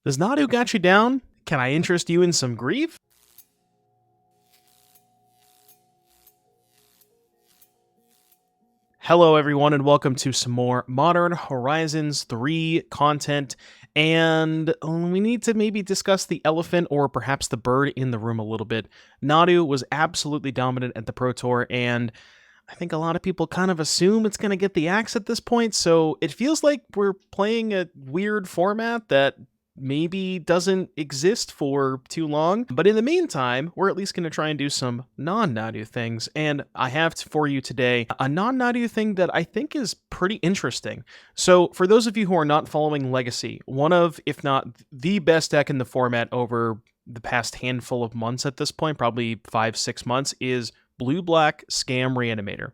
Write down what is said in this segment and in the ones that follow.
Does Nadu got you down? Can I interest you in some grief? Hello everyone and welcome to some more Modern Horizons 3 content, and we need to maybe discuss the elephant or perhaps the bird in the room a little bit. Nadu was absolutely dominant at the Pro Tour, and I think a lot of people kind of assume it's going to get the axe at this point, so it feels like we're playing a weird format that maybe doesn't exist for too long. But in the meantime, we're at least going to try and do some non-Nadu things. And I have for you today a non-Nadu thing that I think is pretty interesting. So for those of you who are not following Legacy, one of, if not the best deck in the format over the past handful of months at this point, probably 5-6 months, is Blue-Black Scam Reanimator.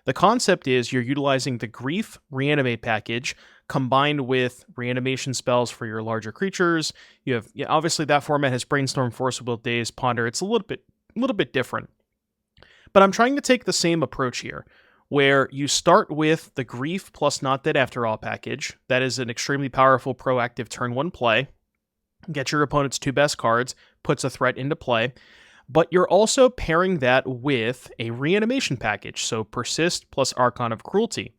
The concept is you're utilizing the Grief Reanimate package combined with reanimation spells for your larger creatures. You have, obviously that format has Brainstorm, Force of Will, Daze, Ponder. It's a little bit different. But I'm trying to take the same approach here, where you start with the Grief plus Not Dead After All package. That is an extremely powerful proactive turn 1 play. Get your opponent's 2 best cards, puts a threat into play. But you're also pairing that with a reanimation package, so Persist plus Archon of Cruelty.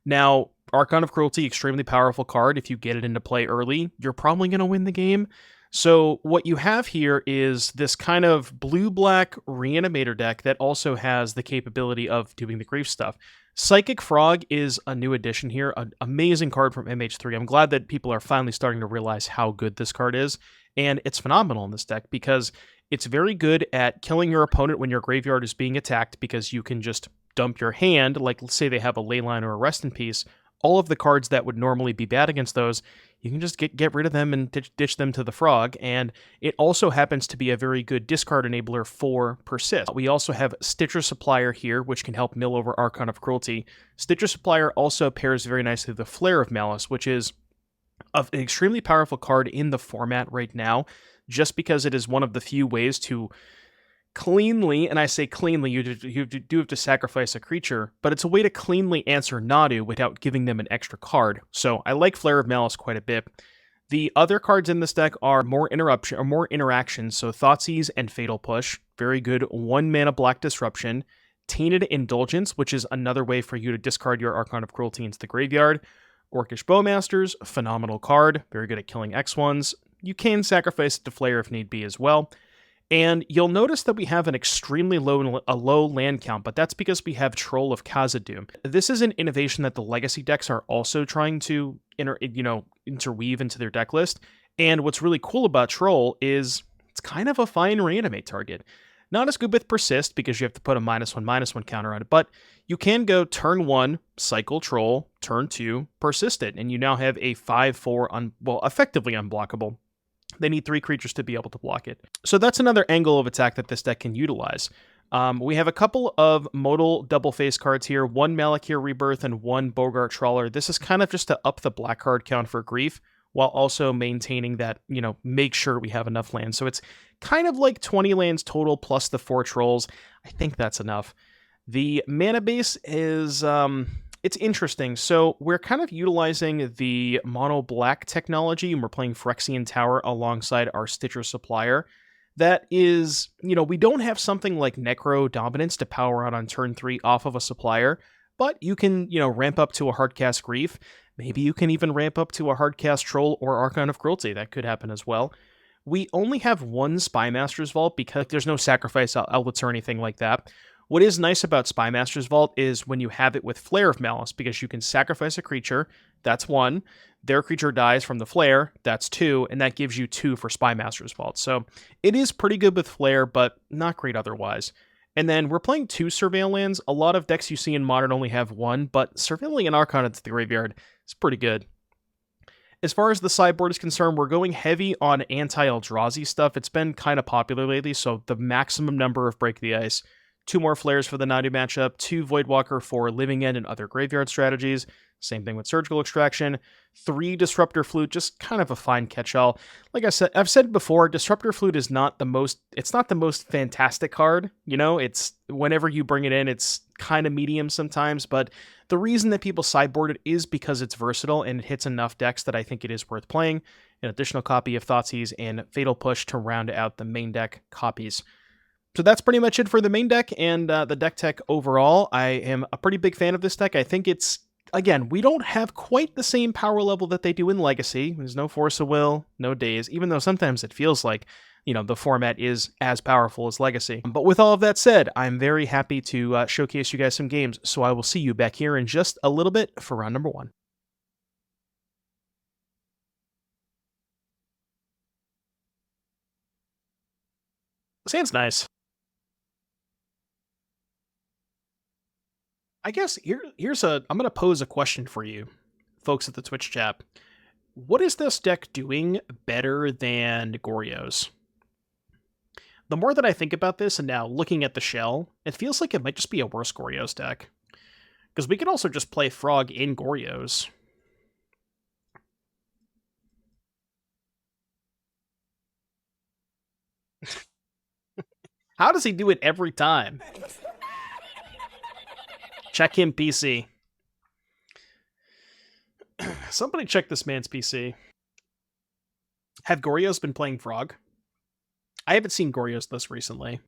Now, Archon of Cruelty, extremely powerful card. If you get it into play early, you're probably going to win the game. So what you have here is this kind of blue-black reanimator deck that also has the capability of doing the grief stuff. Psychic Frog is a new addition here, an amazing card from MH3. I'm glad that people are finally starting to realize how good this card is, and it's phenomenal in this deck because it's very good at killing your opponent when your graveyard is being attacked because you can just dump your hand, like let's say they have a Leyline or a Rest in Peace. All of the cards that would normally be bad against those, you can just get rid of them and ditch them to the frog, and it also happens to be a very good discard enabler for Persist. We also have Stitcher Supplier here, which can help mill over Archon of Cruelty. Stitcher Supplier also pairs very nicely with the Flare of Malice, which is an extremely powerful card in the format right now, just because it is one of the few ways to cleanly, and I say cleanly, you do have to sacrifice a creature, but it's a way to cleanly answer Nadu without giving them an extra card. So I like Flare of Malice quite a bit. The other cards in this deck are more interactions, so Thoughtseize and Fatal Push, very good 1-mana black disruption. Tainted Indulgence, which is another way for you to discard your Archon of Cruelty into the graveyard. Orcish Bowmasters, phenomenal card, very good at killing X1s. You can sacrifice it to Flare if need be as well. And you'll notice that we have an extremely low land count, but that's because we have Troll of Khazad-dûm. This is an innovation that the Legacy decks are also trying to interweave into their deck list. And what's really cool about Troll is it's kind of a fine reanimate target. Not as good with Persist because you have to put a -1/-1 counter on it, but you can go turn 1, cycle Troll, turn 2, persist it, and you now have a 5/4, effectively unblockable. They need 3 creatures to be able to block it. So that's another angle of attack that this deck can utilize. We have a couple of modal double face cards here, 1 Malakir Rebirth and 1 Boggart Trawler. This is kind of just to up the black card count for Grief, while also maintaining that, make sure we have enough lands. So it's kind of like 20 lands total plus the 4 Trolls. I think that's enough. The mana base is it's interesting. So we're kind of utilizing the mono black technology, and we're playing Phyrexian Tower alongside our Stitcher Supplier. That is, we don't have something like Necro Dominance to power out on turn 3 off of a Supplier, but you can, ramp up to a Hardcast Grief. Maybe you can even ramp up to a Hardcast Troll or Archon of Cruelty. That could happen as well. We only have 1 Spymaster's Vault because there's no sacrifice outlets or anything like that. What is nice about Spymaster's Vault is when you have it with Flare of Malice, because you can sacrifice a creature, that's 1. Their creature dies from the Flare, that's 2, and that gives you 2 for Spymaster's Vault. So it is pretty good with Flare, but not great otherwise. And then we're playing 2 Surveil lands. A lot of decks you see in Modern only have 1, but Surveilling an Archon into the graveyard is pretty good. As far as the sideboard is concerned, we're going heavy on anti-Eldrazi stuff. It's been kind of popular lately, so the maximum number of Break the Ice, 2 more Flares for the Nadu matchup, 2 Voidwalker for Living End and other graveyard strategies. Same thing with Surgical Extraction. 3 Disruptor Flute, just kind of a fine catch-all. Like I said, I've said before, Disruptor Flute is not the most fantastic card. It's whenever you bring it in, it's kind of medium sometimes, but the reason that people sideboard it is because it's versatile and it hits enough decks that I think it is worth playing. an additional copy of Thoughtseize, and Fatal Push to round out the main deck copies. So that's pretty much it for the main deck and the deck tech overall. I am a pretty big fan of this deck. I think it's, again, we don't have quite the same power level that they do in Legacy. There's no Force of Will, no Daze, even though sometimes it feels like, the format is as powerful as Legacy. But with all of that said, I'm very happy to showcase you guys some games, so I will see you back here in just a little bit for round number 1. Sounds nice. I guess I'm going to pose a question for you, folks at the Twitch chat. What is this deck doing better than Goryo's? The more that I think about this, and now looking at the shell, it feels like it might just be a worse Goryo's deck. Because we can also just play Frog in Goryo's. How does he do it every time? Check him, PC. Somebody check this man's PC. Have Goryo's been playing Frog? I haven't seen Goryo's this recently.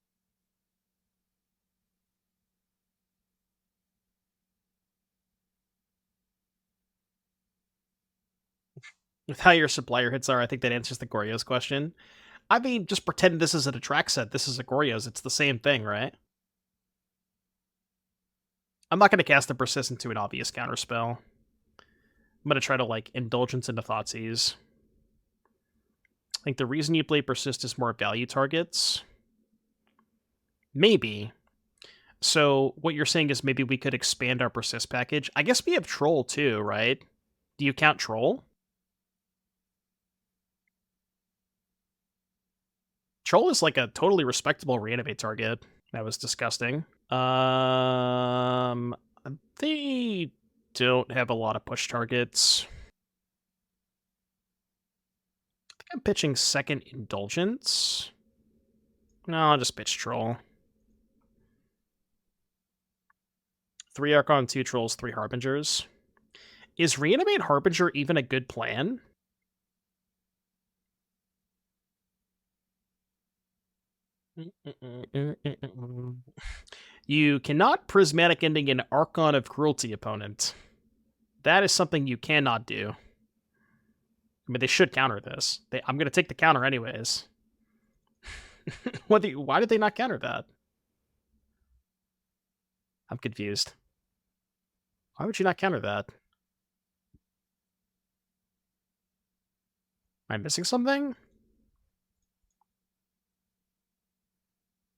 With how your supplier hits are, I think that answers the Goryo's question. I mean, just pretend this isn't a track set. This is a Goryo's. It's the same thing, right? I'm not going to cast the Persist into an obvious counterspell. I'm going to try to, Indulgence into Thoughtseize. I think the reason you play Persist is more value targets. Maybe. So what you're saying is maybe we could expand our Persist package. I guess we have Troll too, right? Do you count Troll? Troll is like a totally respectable reanimate target. That was disgusting. They don't have a lot of push targets. I think I'm pitching second Indulgence. No, I'll just pitch Troll. 3 Archon, 2 Trolls, 3 Harbingers. Is Reanimate Harbinger even a good plan? You cannot Prismatic Ending an Archon of Cruelty opponent. That is something you cannot do. I mean, they should counter this. I'm going to take the counter anyways. Why did they not counter that? I'm confused. Why would you not counter that? Am I missing something?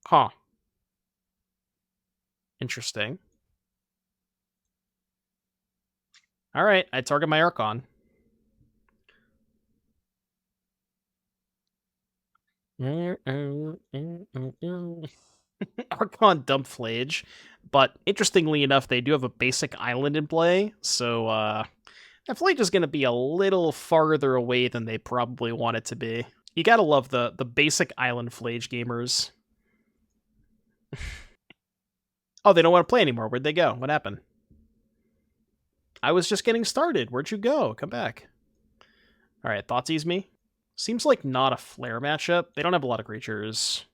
Huh. Interesting. Alright, I target my Archon. Archon dump Flage, but interestingly enough, they do have a basic island in play, so that Flage is going to be a little farther away than they probably want it to be. You gotta love the basic island Flage gamers. Oh, they don't want to play anymore. Where'd they go? What happened? I was just getting started. Where'd you go? Come back. Alright, Thoughtseize me. Seems like not a Flare matchup. They don't have a lot of creatures.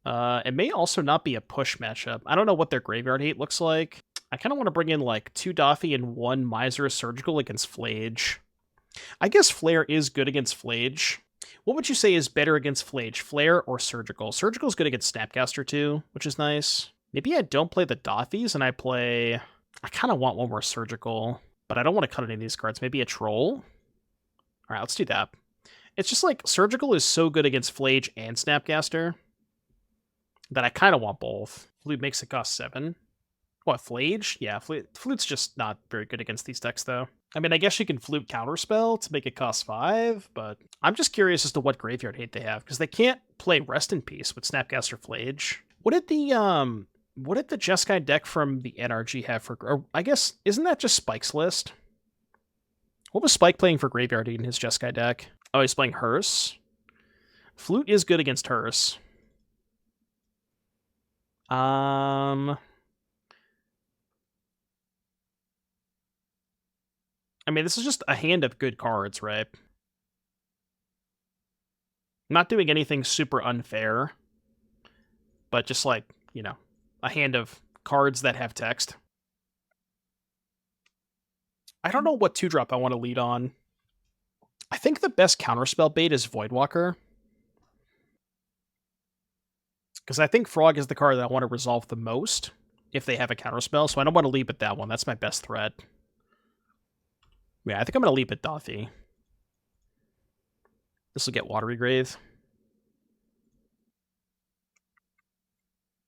It may also not be a push matchup. I don't know what their graveyard hate looks like. I kind of want to bring in 2 Doffy and 1 Miser Surgical against Flage. I guess Flare is good against Flage. What would you say is better against Flage, Flare or Surgical? Surgical is good against Snapcaster too, which is nice. Maybe I don't play the Dothies and I play... I kind of want one more Surgical, but I don't want to cut any of these cards. Maybe a Troll? Alright, let's do that. It's just Surgical is so good against Flage and Snapcaster that I kind of want both. Flute makes it cost 7. What, Flage? Yeah, Flute's just not very good against these decks, though. I mean, I guess you can Flute Counterspell to make it cost 5, but I'm just curious as to what graveyard hate they have, because they can't play Rest in Peace with Snapcaster Flage. What did the Jeskai deck from the NRG have for... Or I guess, isn't that just Spike's list? What was Spike playing for graveyard in his Jeskai deck? Oh, he's playing Hearse? Flute is good against Hearse. I mean, this is just a hand of good cards, right? Not doing anything super unfair, but just like, you know, a hand of cards that have text. I don't know what 2-drop I want to lead on. I think the best counterspell bait is Voidwalker. Because I think Frog is the card that I want to resolve the most if they have a counterspell, so I don't want to lead with that one. That's my best threat. Yeah, I think I'm going to lead with Dothy. This will get Watery Grave.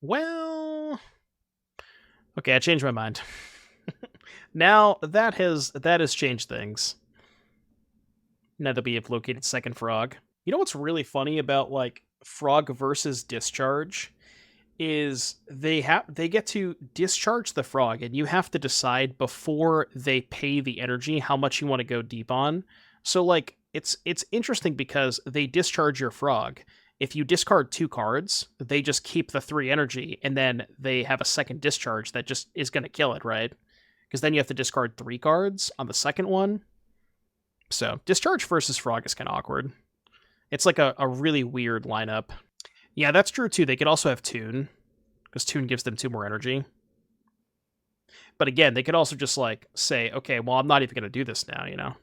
Well... Okay, I changed my mind. Now, that has changed things. Now that we have located second Frog. You know what's really funny about, like, Frog versus Discharge? Is they get to discharge the Frog, and you have to decide before they pay the energy how much you want to go deep on. So, like, it's interesting because they discharge your Frog. If you discard 2 cards, they just keep the 3 energy, and then they have a second discharge that just is going to kill it, right? Because then you have to discard 3 cards on the second one. So, discharge versus Frog is kind of awkward. It's like a really weird lineup. Yeah, that's true too. They could also have Tune, because Tune gives them 2 more energy. But again, they could also just, like, say, okay, well, I'm not even going to do this now, you know?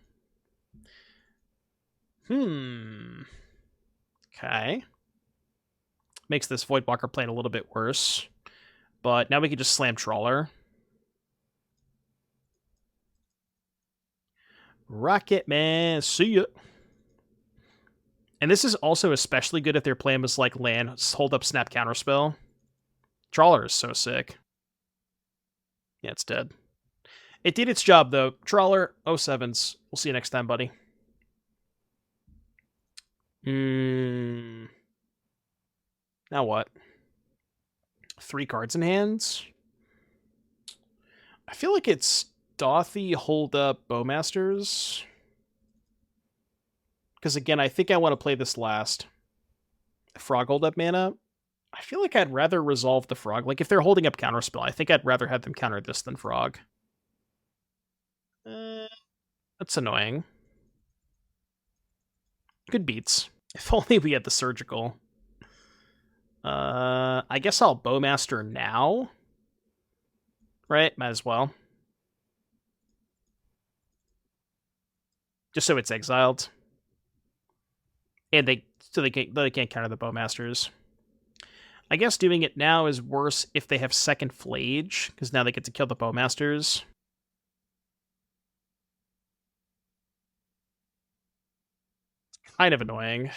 Okay. Makes this Voidwalker plan a little bit worse. But now we can just slam Trawler. Rocket Man, see ya. And this is also especially good if their plan was like land, hold up, snap, counterspell. Trawler is so sick. Yeah, it's dead. It did its job, though. Trawler, 07s. We'll see you next time, buddy. Now what? 3 cards in hands? I feel like it's Dothy, hold up, Bowmasters. Because again, I think I want to play this last. Frog hold up mana. I feel like I'd rather resolve the Frog. Like, if they're holding up counterspell, I think I'd rather have them counter this than Frog. That's annoying. Good beats. If only we had the surgical. I guess I'll Bowmaster now. Right? Might as well. Just so it's exiled. And they can't counter the Bowmasters. I guess doing it now is worse if they have second Flage, because now they get to kill the Bowmasters. Kind of annoying.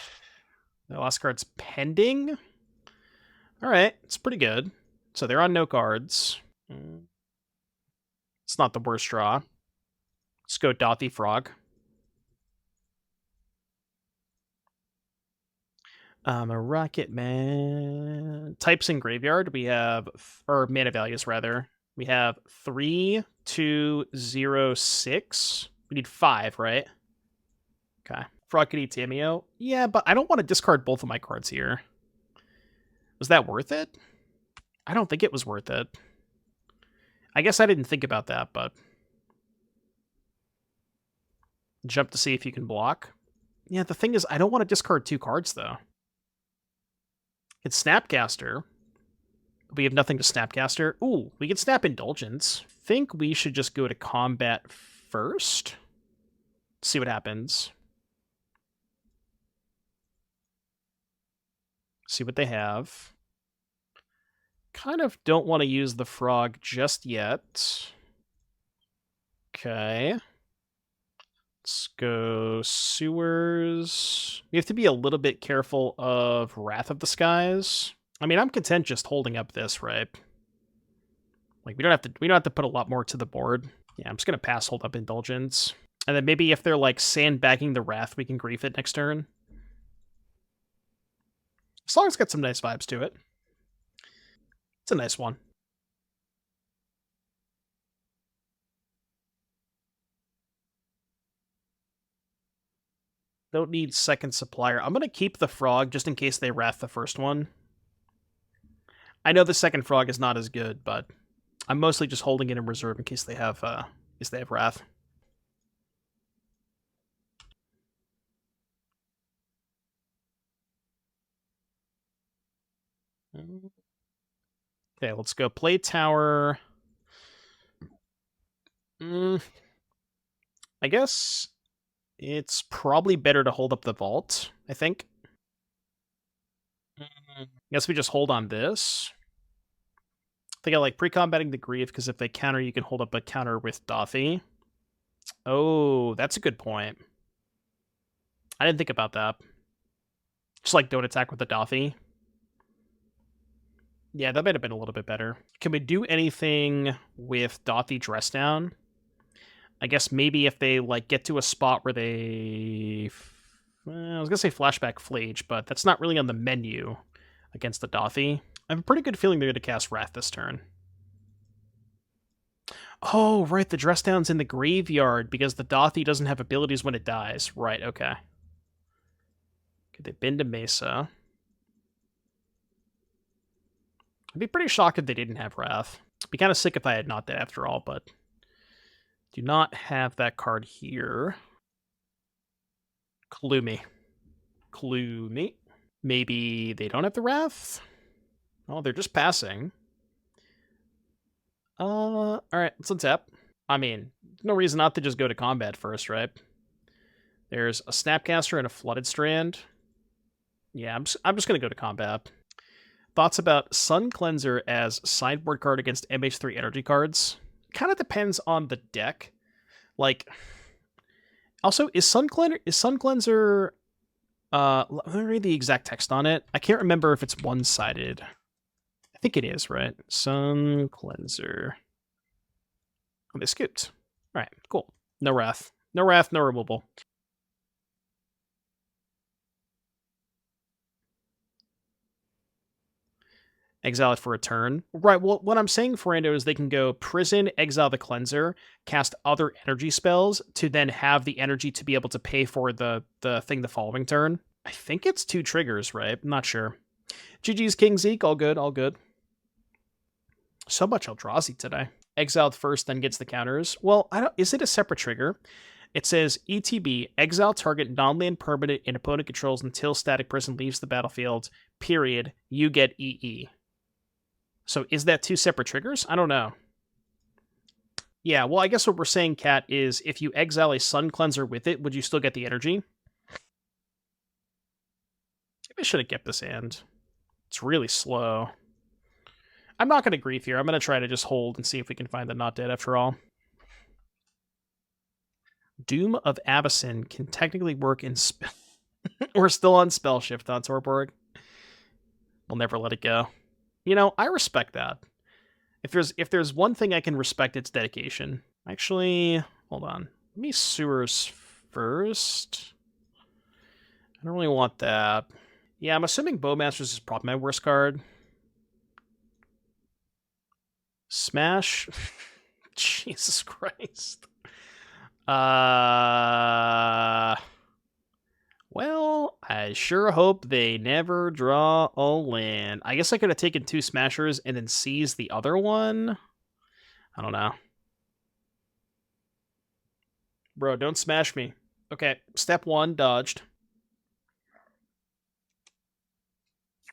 The last card's pending. Alright, it's pretty good. So they're on no cards. It's not the worst draw. Let's go Dothy Frog. A Rocket Man. Types in Graveyard, we have, or mana values rather. We have 3, 2, 0, 6. We need 5, right? Okay. Frog could eat Tameo. Yeah, but I don't want to discard both of my cards here. Was that worth it? I don't think it was worth it. I guess I didn't think about that, but... Jump to see if you can block. Yeah, the thing is, I don't want to discard 2 cards, though. It's Snapcaster. We have nothing to Snapcaster. Ooh, we can Snap Indulgence. Think we should just go to combat first. See what happens. See what they have. Kind of don't want to use the Frog just yet. Okay. Let's go Sewers. We have to be a little bit careful of Wrath of the Skies. I mean, I'm content just holding up this, right? Like, we don't have to put a lot more to the board. Yeah, I'm just gonna pass hold up Indulgence. And then maybe if they're like sandbagging the Wrath, we can grief it next turn. As long as it's got some nice vibes to it. It's a nice one. Don't need second Supplier. I'm going to keep the Frog just in case they Wrath the first one. I know the second Frog is not as good, but I'm mostly just holding it in reserve in case they have Wrath. Okay, let's go play tower. I guess it's probably better to hold up the vault, I think. Guess we just hold on this. I think I like pre-combating the Grief, because if they counter, you can hold up a counter with Dothy. Oh, that's a good point. I didn't think about that. Just like don't attack with the Dothy. Yeah, that might have been a little bit better. Can we do anything with Dothy dress down? I guess maybe if they like get to a spot where they... I was going to say Flashback Flage, but that's not really on the menu against the Dothy. I have a pretty good feeling they're going to cast Wrath this turn. Oh, right, the dress down's in the graveyard because the Dothy doesn't have abilities when it dies. Right, okay. Okay, they've been to Mesa. I'd be pretty shocked if they didn't have Wrath. I'd be kind of sick if I had not that after all, but do not have that card here. Clue me. Clue me. Maybe they don't have the Wrath? Oh, they're just passing. Alright, let's untap. I mean, no reason not to just go to combat first, right? There's a Snapcaster and a Flooded Strand. Yeah, I'm just going to go to combat. Thoughts about Sun Cleanser as sideboard card against MH3 energy cards? Kind of depends on the deck. Like, also, is Sun Cleanser... let me read the exact text on it. I can't remember if it's one-sided. I think it is, right? Sun Cleanser. Oh, they skipped. All right, cool. No Wrath. No Wrath, no removal. Exile it for a turn. Right, well, what I'm saying, Ferrando, is they can go Prison, exile the Cleanser, cast other energy spells to then have the energy to be able to pay for the thing the following turn. I think it's 2 triggers, right? I'm not sure. GG's King Zeke, all good, all good. So much Eldrazi today. Exiled first, then gets the counters. Well, is it a separate trigger? It says ETB, exile target non-land permanent and opponent controls until Static Prison leaves the battlefield, period. You get EE. So is that 2 separate triggers? I don't know. Yeah, well, I guess what we're saying, Kat, is if you exile a Sun Cleanser with it, would you still get the energy? Maybe I should have kept this hand. It's really slow. I'm not going to grief here. I'm going to try to just hold and see if we can find the not dead after all. Doom of Abyssin can technically work in spell. We're still on spell shift on Torborg. We'll never let it go. You know, I respect that. If there's one thing I can respect, it's dedication. Actually, hold on. Let me Sewers first. I don't really want that. Yeah, I'm assuming Bowmasters is probably my worst card. Smash. Jesus Christ. Well, I sure hope they never draw a land. I guess I could have taken 2 Smashers and then seized the other one. I don't know. Bro, don't smash me. Okay, step 1, dodged.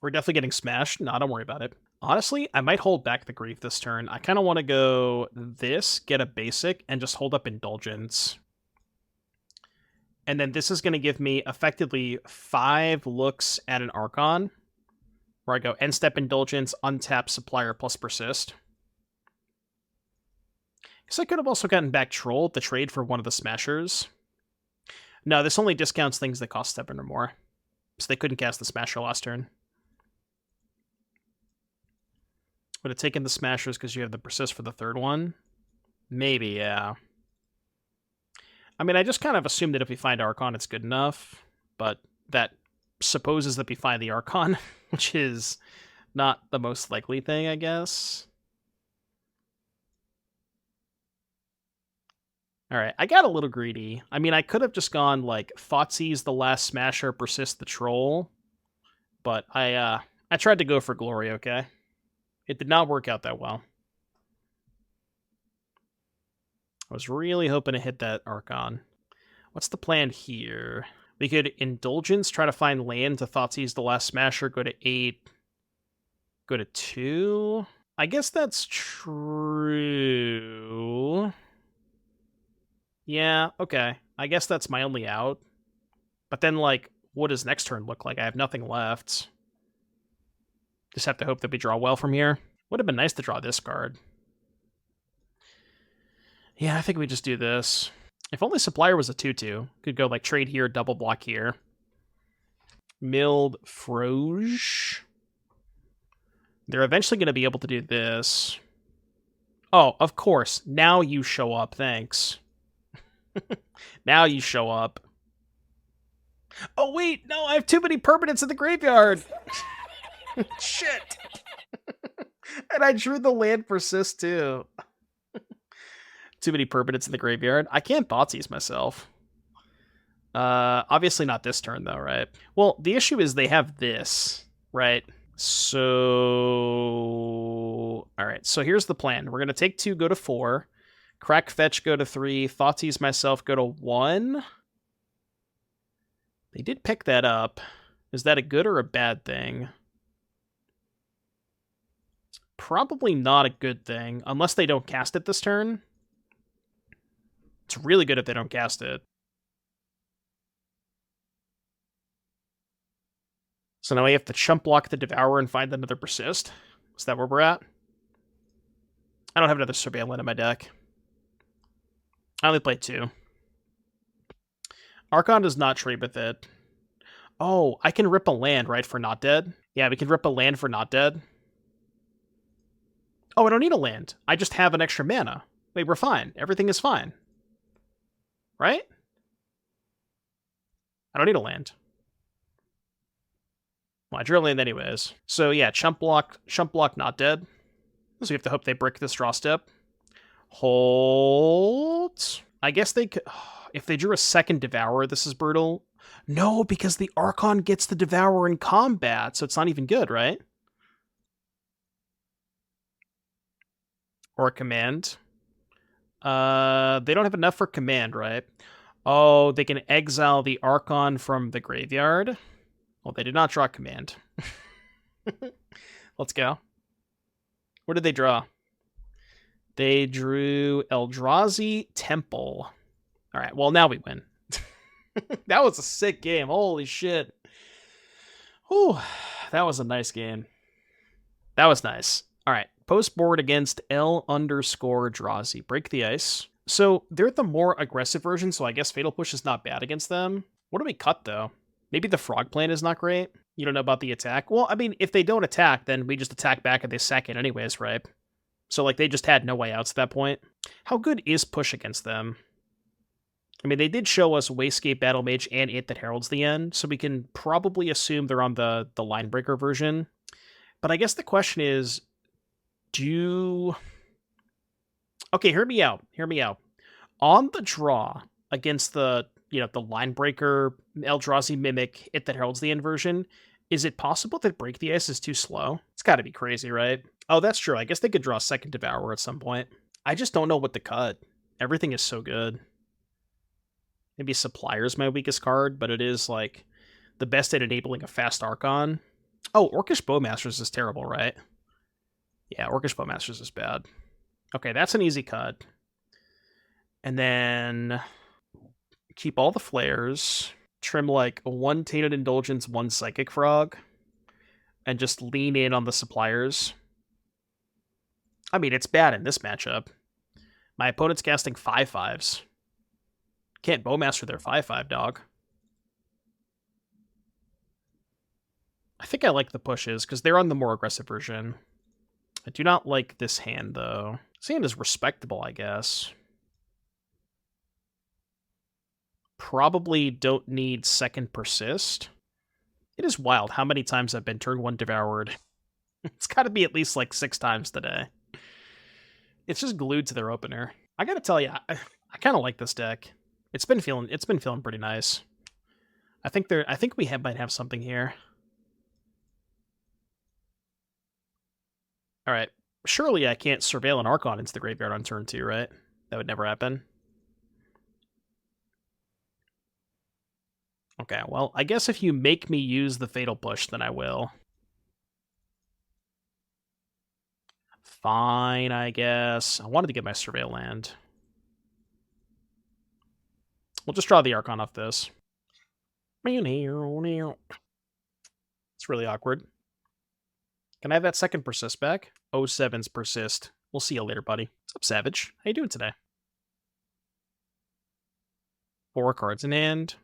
We're definitely getting smashed. No, don't worry about it. Honestly, I might hold back the Grief this turn. I kind of want to go this, get a basic, and just hold up Indulgence. And then this is going to give me effectively 5 looks at an Archon, where I go end step Indulgence, untap Supplier plus Persist. Guess I could have also gotten back Troll to trade for one of the Smashers. No, this only discounts things that cost 7 or more. So they couldn't cast the Smasher last turn. Would have taken the Smashers because you have the Persist for the 3rd one? Maybe, yeah. I mean, I just kind of assumed that if we find Archon, it's good enough, but that supposes that we find the Archon, which is not the most likely thing, I guess. Alright, I got a little greedy. I mean, I could have just gone, like, Thoughtseize the last Smasher, Persist the Troll, but I tried to go for glory, okay? It did not work out that well. I was really hoping to hit that Archon. What's the plan here? We could Indulgence, try to find land to Thoughtseize the last Smasher, go to 8. Go to 2. I guess that's true. Yeah, okay. I guess that's my only out. But then, like, what does next turn look like? I have nothing left. Just have to hope that we draw well from here. Would have been nice to draw this card. Yeah, I think we just do this. If only Supplier was a 2-2. Could go, like, trade here, double block here. Milled Froge. They're eventually going to be able to do this. Oh, of course. Now you show up. Thanks. Now you show up. Oh, wait. No, I have too many permanents in the graveyard. Shit. And I drew the land Persist, too. Too many permanents in the graveyard. I can't Thoughtseize myself. Obviously not this turn, though, right? Well, the issue is they have this, right? So... Alright, so here's the plan. We're going to take 2, go to 4. Crack Fetch, go to 3. Thoughtseize myself, go to 1. They did pick that up. Is that a good or a bad thing? Probably not a good thing, unless they don't cast it this turn. It's really good if they don't cast it. So now we have to chump block the Devourer and find another Persist. Is that where we're at? I don't have another Surveillant in my deck. I only play 2. Archon does not trade with it. Oh, I can rip a land, right, for not dead? Yeah, we can rip a land for not dead. Oh, I don't need a land. I just have an extra mana. Wait, we're fine. Everything is fine. Right? I don't need a land. Well, I drew a land anyways. So yeah, chump block, not dead. So we have to hope they brick this draw step. Hold. I guess they could... If they drew a second Devourer, this is brutal. No, because the Archon gets the Devourer in combat, so it's not even good, right? Or a command. They don't have enough for command, right? Oh, they can exile the Archon from the graveyard. Well, they did not draw command. Let's go. What did they draw? They drew Eldrazi Temple. All right, well, now we win. That was a sick game. Holy shit. Whew, that was a nice game. That was nice. All right, post board against L_Drazi. Break the ice. So they're the more aggressive version, so I guess Fatal Push is not bad against them. What do we cut, though? Maybe the Frog Plant is not great? You don't know about the attack? Well, I mean, if they don't attack, then we just attack back and they sack it anyways, right? So, like, they just had no way outs at that point. How good is Push against them? I mean, they did show us Wayscape Battle Mage and It That Heralds the End, so we can probably assume they're on the Linebreaker version. But I guess the question is, Okay, hear me out. Hear me out. On the draw against the Linebreaker, Eldrazi Mimic, It That Heralds the End version, is it possible that Break the Ice is too slow? It's got to be crazy, right? Oh, that's true. I guess they could draw a second Devourer at some point. I just don't know what to cut. Everything is so good. Maybe Supplier's my weakest card, but it is, like, the best at enabling a fast Archon. Oh, Orcish Bowmasters is terrible, right? Yeah, Orcish Bowmasters is bad. Okay, that's an easy cut. And then keep all the flares, trim, like, 1 Tainted Indulgence, 1 Psychic Frog, and just lean in on the Suppliers. I mean, it's bad in this matchup. My opponent's casting 5/5s. Can't Bowmaster their 5/5, dog. I think I like the pushes, because they're on the more aggressive version. I do not like this hand, though. This hand is respectable, I guess. Probably don't need second Persist. It is wild how many times I've been turn 1 devoured. It's got to be at least like 6 times today. It's just glued to their opener. I gotta tell you, I kind of like this deck. It's been feeling pretty nice. I think we might have something here. All right, surely I can't surveil an Archon into the graveyard on turn 2, right? That would never happen. Okay, well, I guess if you make me use the Fatal Push, then I will. fine, I guess. I wanted to get my Surveil land. We'll just draw the Archon off this. It's really awkward. Can I have that second Persist back? 07's Persist. We'll see you later, buddy. What's up, Savage? How you doing today? 4 cards in hand.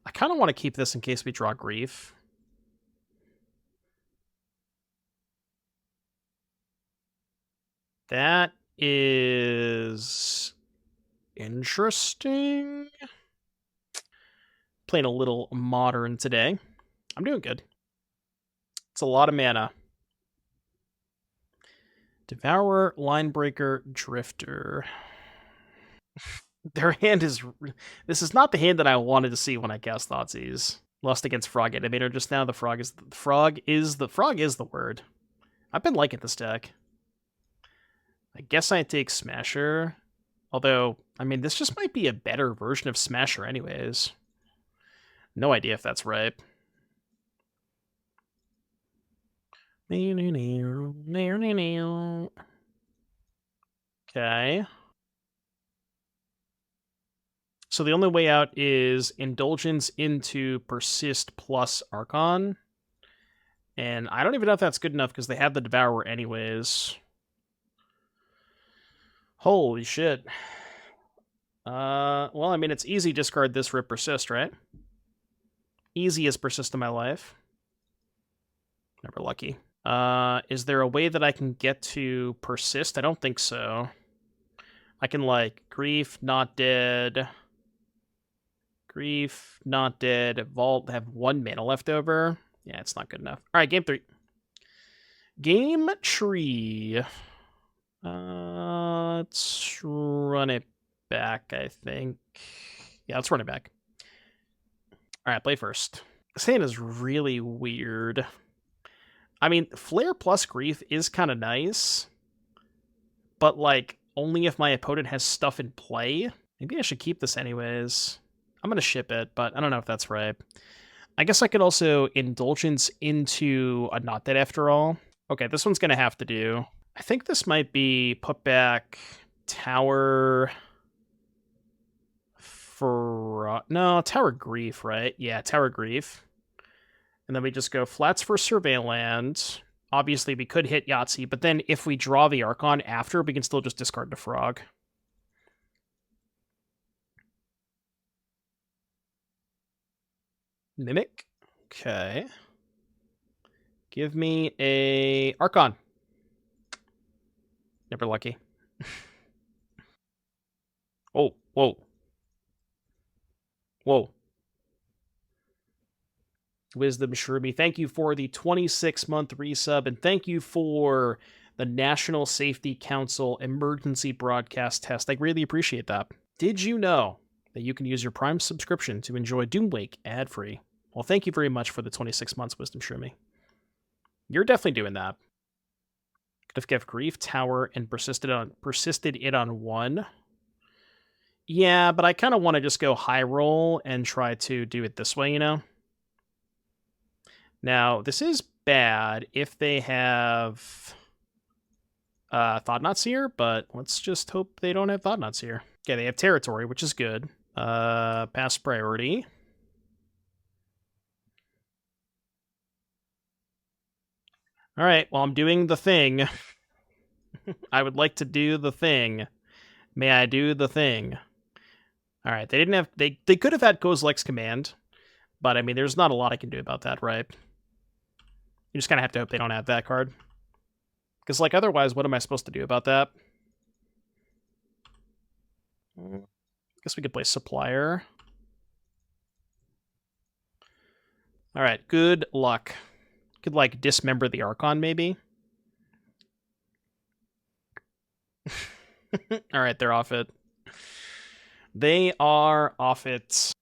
I kind of want to keep this in case we draw Grief. That is interesting. Playing a little modern today. I'm doing good. It's a lot of mana. Devourer, Linebreaker, Drifter. Their hand is... This is not the hand that I wanted to see when I cast Thoughtseize. Lost against Frog Animator just now. The frog is the word. I've been liking this deck. I guess I take Smasher. Although, I mean, this just might be a better version of Smasher anyways. No idea if that's right. Okay. So the only way out is Indulgence into Persist plus Archon. And I don't even know if that's good enough because they have the Devourer anyways. Holy shit. Well, I mean, it's easy discard this for Persist, right? Easiest Persist in my life. Never lucky. Is there a way that I can get to Persist? I don't think so. I can, like, Grief, Not Dead. Grief, Not Dead. Vault, have 1 mana left over. Yeah, it's not good enough. Alright, game 3. Game tree. Let's run it back, I think. Yeah, let's run it back. Alright, play first. This hand is really weird. I mean, Flare plus Grief is kind of nice. But, like, only if my opponent has stuff in play. Maybe I should keep this anyways. I'm going to ship it, but I don't know if that's right. I guess I could also Indulgence into a Not Dead after all. Okay, this one's going to have to do. I think this might be put back Tower for... no, Tower Grief, right? Yeah, Tower Grief. And then we just go Flats for Surveilland. Obviously, we could hit Yahtzee, but then if we draw the Archon after, we can still just discard the Frog. Mimic. Okay. Give me a Archon. Never lucky. Oh, whoa. Whoa. Wisdom Shroomy, thank you for the 26-month resub, and thank you for the National Safety Council emergency broadcast test. I really appreciate that. Did you know that you can use your Prime subscription to enjoy Doomwake ad-free? Well, thank you very much for the 26 months, Wisdom Shroomy. You're definitely doing that. Could have kept Grief, Tower, and persisted it on 1. Yeah, but I kind of want to just go high roll and try to do it this way, you know? Now, this is bad if they have Thought-Knot Seer, but let's just hope they don't have Thought-Knot Seer. Okay, they have Territory, which is good. Pass priority. Alright, well, I'm doing the thing. I would like to do the thing. May I do the thing? Alright, they didn't have... They could have had Kozilek's Command, but, I mean, there's not a lot I can do about that, right? You just kind of have to hope they don't have that card. Because, like, otherwise, what am I supposed to do about that? I guess we could play Supplier. Alright, good luck. Could, like, dismember the Archon, maybe? Alright, they're off it. They are off it.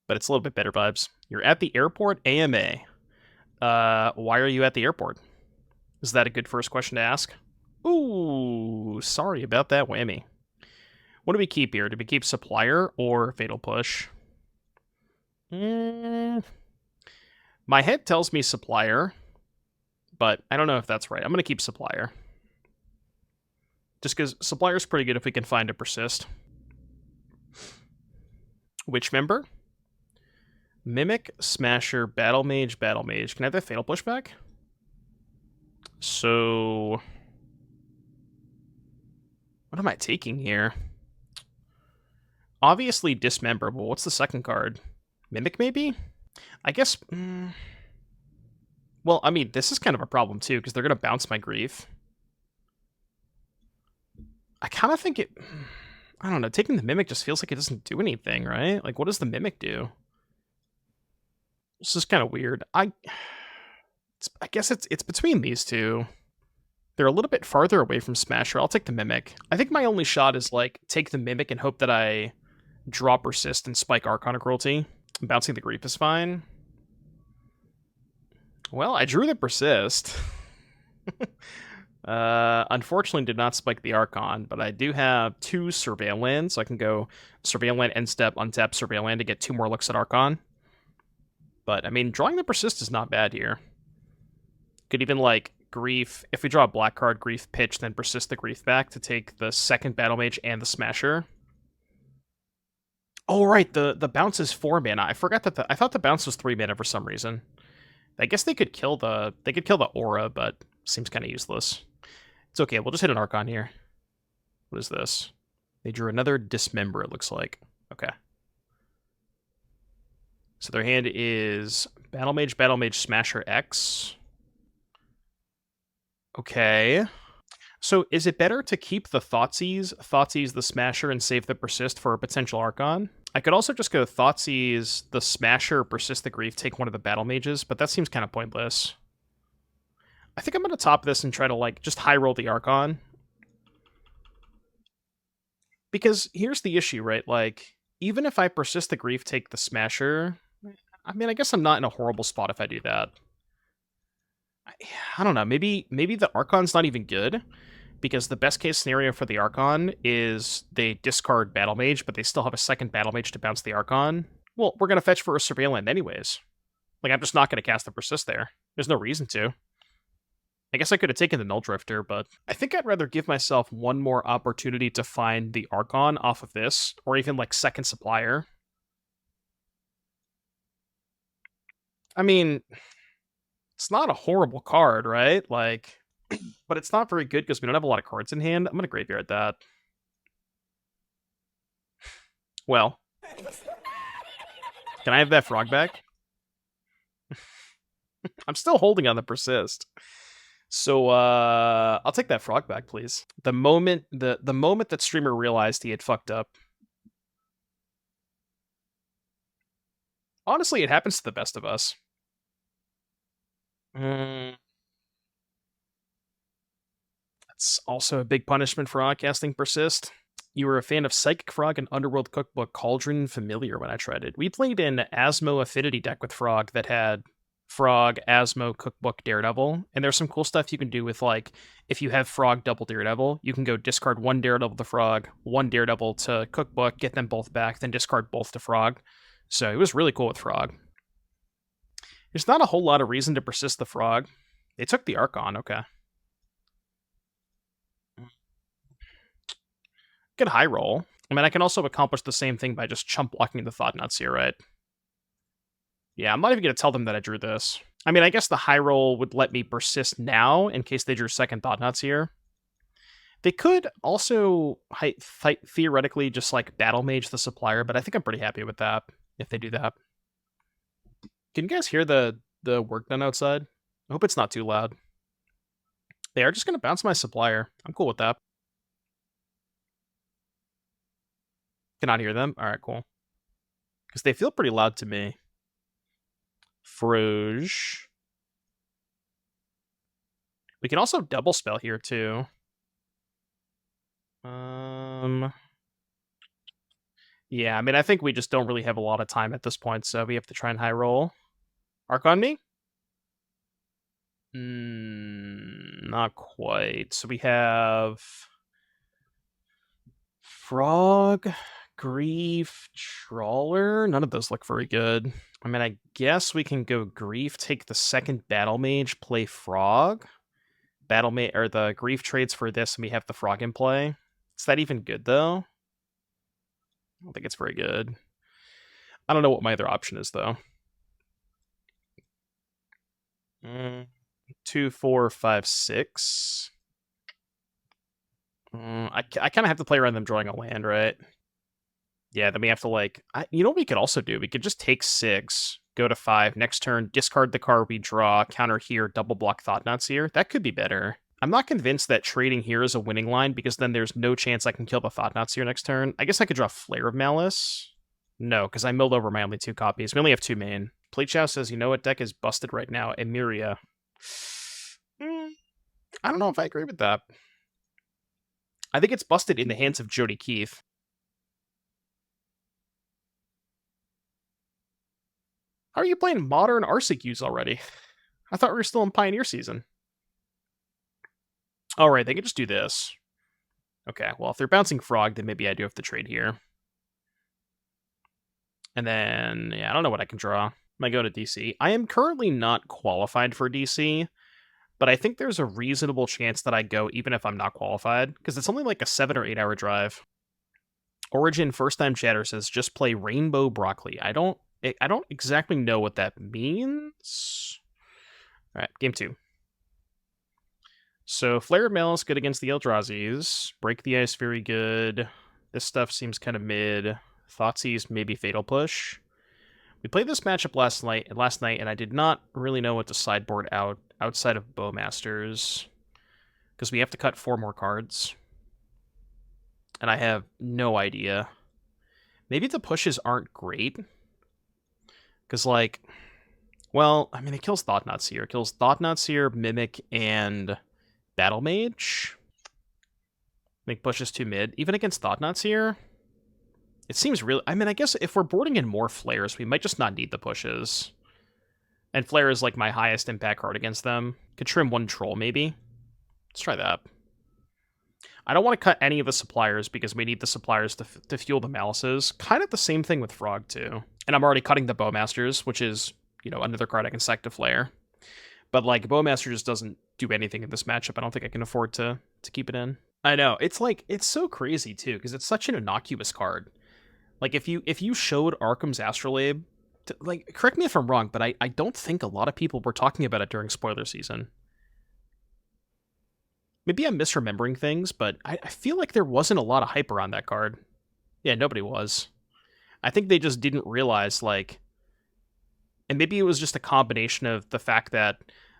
But it's a little bit better vibes. You're at the airport, AMA. Why are you at the airport? Is that a good first question to ask? Ooh, sorry about that whammy. What do we keep here? Do we keep Supplier or Fatal Push? My head tells me Supplier, but I don't know if that's right. I'm going to keep Supplier. Just because Supplier's pretty good if we can find a Persist. Witch Member? Mimic, Smasher, Battle Mage, Battle Mage. Can I have that Fatal Pushback? So... what am I taking here? Obviously Dismemberable. What's the second card? Mimic, maybe? I guess... well, I mean, this is kind of a problem, too, because they're going to bounce my Grief. I kind of think it... I don't know, taking the Mimic just feels like it doesn't do anything, right? Like, what does the Mimic do? This is kind of weird. I guess it's between these two. They're a little bit farther away from Smasher. I'll take the Mimic. I think my only shot is, like, take the Mimic and hope that I draw Persist and spike Archon of Cruelty. Bouncing the Grief is fine. Well, I drew the Persist. Unfortunately did not spike the Archon, but I do have 2 Surveil Lands, so I can go Surveil Land, end step, untap Surveil Land to get 2 more looks at Archon. But, I mean, drawing the Persist is not bad here. Could even, like, Grief, if we draw a black card, Grief, pitch, then Persist the Grief back to take the second Battle Mage and the Smasher. Oh, right, the bounce is 4 mana. I forgot that I thought the bounce was 3 mana for some reason. I guess they could kill the Aura, but seems kind of useless. It's okay, we'll just hit an Archon here. What is this? They drew another Dismember, it looks like. Okay. So their hand is Battle Mage, Smasher X. Okay. So is it better to keep the Thoughtseize the Smasher, and save the Persist for a potential Archon? I could also just go Thoughtseize the Smasher, Persist the Grief, take one of the Battle Mages, but that seems kind of pointless. I think I'm going to top this and try to, like, just high roll the Archon. Because here's the issue, right? Like, even if I Persist the Grief, take the Smasher, I mean, I guess I'm not in a horrible spot if I do that. I don't know, maybe the Archon's not even good, because the best case scenario for the Archon is they discard Battle Mage, but they still have a second Battle Mage to bounce the Archon. Well, we're going to fetch for a Surveil Land anyways. Like, I'm just not going to cast the Persist there. There's no reason to. I guess I could have taken the Null Drifter, but I think I'd rather give myself one more opportunity to find the Archon off of this, or even, like, second Supplier. I mean, it's not a horrible card, right? Like, but it's not very good because we don't have a lot of cards in hand. I'm going to graveyard that. Well, can I have that Frog back? I'm still holding on the Persist. So I'll take that Frog back, please. The moment that Streamer realized he had fucked up. Honestly, it happens to the best of us. That's also a big punishment for oddcasting Persist. You were a fan of Psychic Frog and Underworld Cookbook Cauldron Familiar when I tried it. We played an Asmo Affinity deck with Frog that had Frog, Asmo, Cookbook, Daredevil, and there's some cool stuff you can do with, like, if you have Frog double Daredevil, you can go discard 1 Daredevil to Frog, 1 Daredevil to Cookbook, get them both back, then discard both to Frog. So it was really cool with Frog. There's not a whole lot of reason to Persist the Frog. They took the Archon, okay. Good high roll. I mean, I can also accomplish the same thing by just chump blocking the Thoughtnuts here, right? Yeah, I'm not even going to tell them that I drew this. I mean, I guess the high roll would let me Persist now in case they drew second Thoughtnuts here. They could also theoretically just, like, Battle Mage the Supplier, but I think I'm pretty happy with that if they do that. Can you guys hear the work done outside? I hope it's not too loud. They are just going to bounce my Supplier. I'm cool with that. Cannot hear them? Alright, cool. Because they feel pretty loud to me. Frouge. We can also double spell here, too. Yeah, I mean, I think we just don't really have a lot of time at this point, so we have to try and high roll. Archon me? Not quite. So we have Frog, Grief Trawler? None of those look very good. I mean, I guess we can go Grief, take the second Battle Mage, play Frog. Battle Mage, or the Grief trades for this, and we have the Frog in play. Is that even good, though? I don't think it's very good. I don't know what my other option is, though. 2, 4, 5, 6. I kind of have to play around them drawing a land, right? Yeah, then we have to, like... you know what we could also do? We could just take 6, go to 5, next turn, discard the card we draw, counter here, double block Thoughtseer. That could be better. I'm not convinced that trading here is a winning line, because then there's no chance I can kill the Thoughtseer next turn. I guess I could draw Flare of Malice. No, because I milled over my only 2 copies. We only have 2 main. Pleatchow says, you know what deck is busted right now? Emiria. I don't know if I agree with that. I think it's busted in the hands of Jody Keith. How are you playing modern RCQs already? I thought we were still in Pioneer season. All right, they can just do this. Okay, well, if they're bouncing Frog, then maybe I do have to trade here. And then, yeah, I don't know what I can draw. I go to DC. I am currently not qualified for DC, but I think there's a reasonable chance that I go even if I'm not qualified, because it's only like a 7 or 8 hour drive. Origin First Time Chatter says, just play Rainbow Broccoli. I don't exactly know what that means. All right, game 2. So Flare of Malice, good against the Eldrazi's. Break the Ice, very good. This stuff seems kind of mid. Thoughtseize, maybe Fatal Push. We played this matchup last night, and I did not really know what to sideboard outside of Bowmasters, because we have to cut 4 more cards. And I have no idea. Maybe the pushes aren't great. Because, like, well, I mean, it kills Thoughtseer. It kills Thoughtseer, Mimic, and Battle Mage. Make pushes too mid. Even against Thoughtseer, it seems really... I mean, I guess if we're boarding in more Flares, we might just not need the pushes. And Flare is, like, my highest impact card against them. Could trim 1 Troll, maybe. Let's try that. I don't want to cut any of the Suppliers because we need the Suppliers to fuel the Malices. Kind of the same thing with Frog, too. And I'm already cutting the Bowmasters, which is, you know, another card I can sack to Flare. But, like, Bowmaster just doesn't do anything in this matchup. I don't think I can afford to keep it in. I know. It's, like, it's so crazy, too, because it's such an innocuous card. Like, if you showed Arkham's Astrolabe, like, correct me if I'm wrong, but I don't think a lot of people were talking about it during spoiler season. Maybe I'm misremembering things, but I feel like there wasn't a lot of hype around that card. Yeah, nobody was. I think they just didn't realize, like... And maybe it was just a combination of the fact that,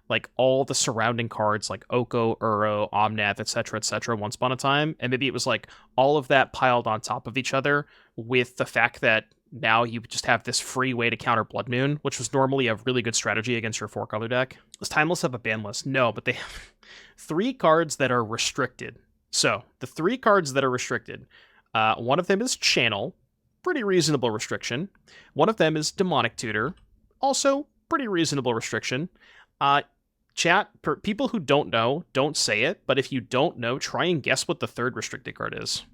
like, all the surrounding cards, like Oko, Uro, Omnath, etc., once upon a time, and maybe it was, like, all of that piled on top of each other with the fact that now you just have this free way to counter Blood Moon, which was normally a really good strategy against your 4-color deck. Does Timeless have a ban list? No, but they have 3 cards that are restricted. So, the 3 cards that are restricted, one of them is Channel, pretty reasonable restriction. One of them is Demonic Tutor, also pretty reasonable restriction. Chat, people who don't know, don't say it, but if you don't know, try and guess what the 3rd restricted card is.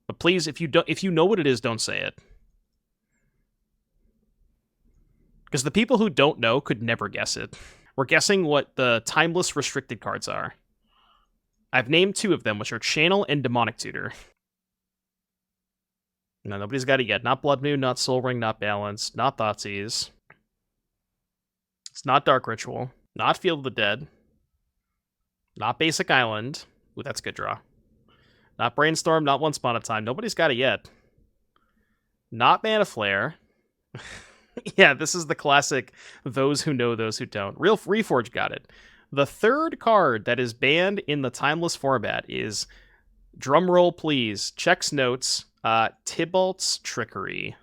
But please, if you know what it is, don't say it. Because the people who don't know could never guess it. We're guessing what the timeless restricted cards are. I've named 2 of them, which are Channel and Demonic Tutor. No, nobody's got it yet. Not Blood Moon, not Soul Ring, not Balance, not Thoughtseize. It's not Dark Ritual. Not Field of the Dead. Not Basic Island. Ooh, that's a good draw. Not Brainstorm, not Once Upon a Time. Nobody's got it yet. Not Mana Flare. Yeah, this is the classic those who know, those who don't. Real Reforge got it. The 3rd card that is banned in the Timeless format is, drumroll please, checks notes, Tybalt's Trickery.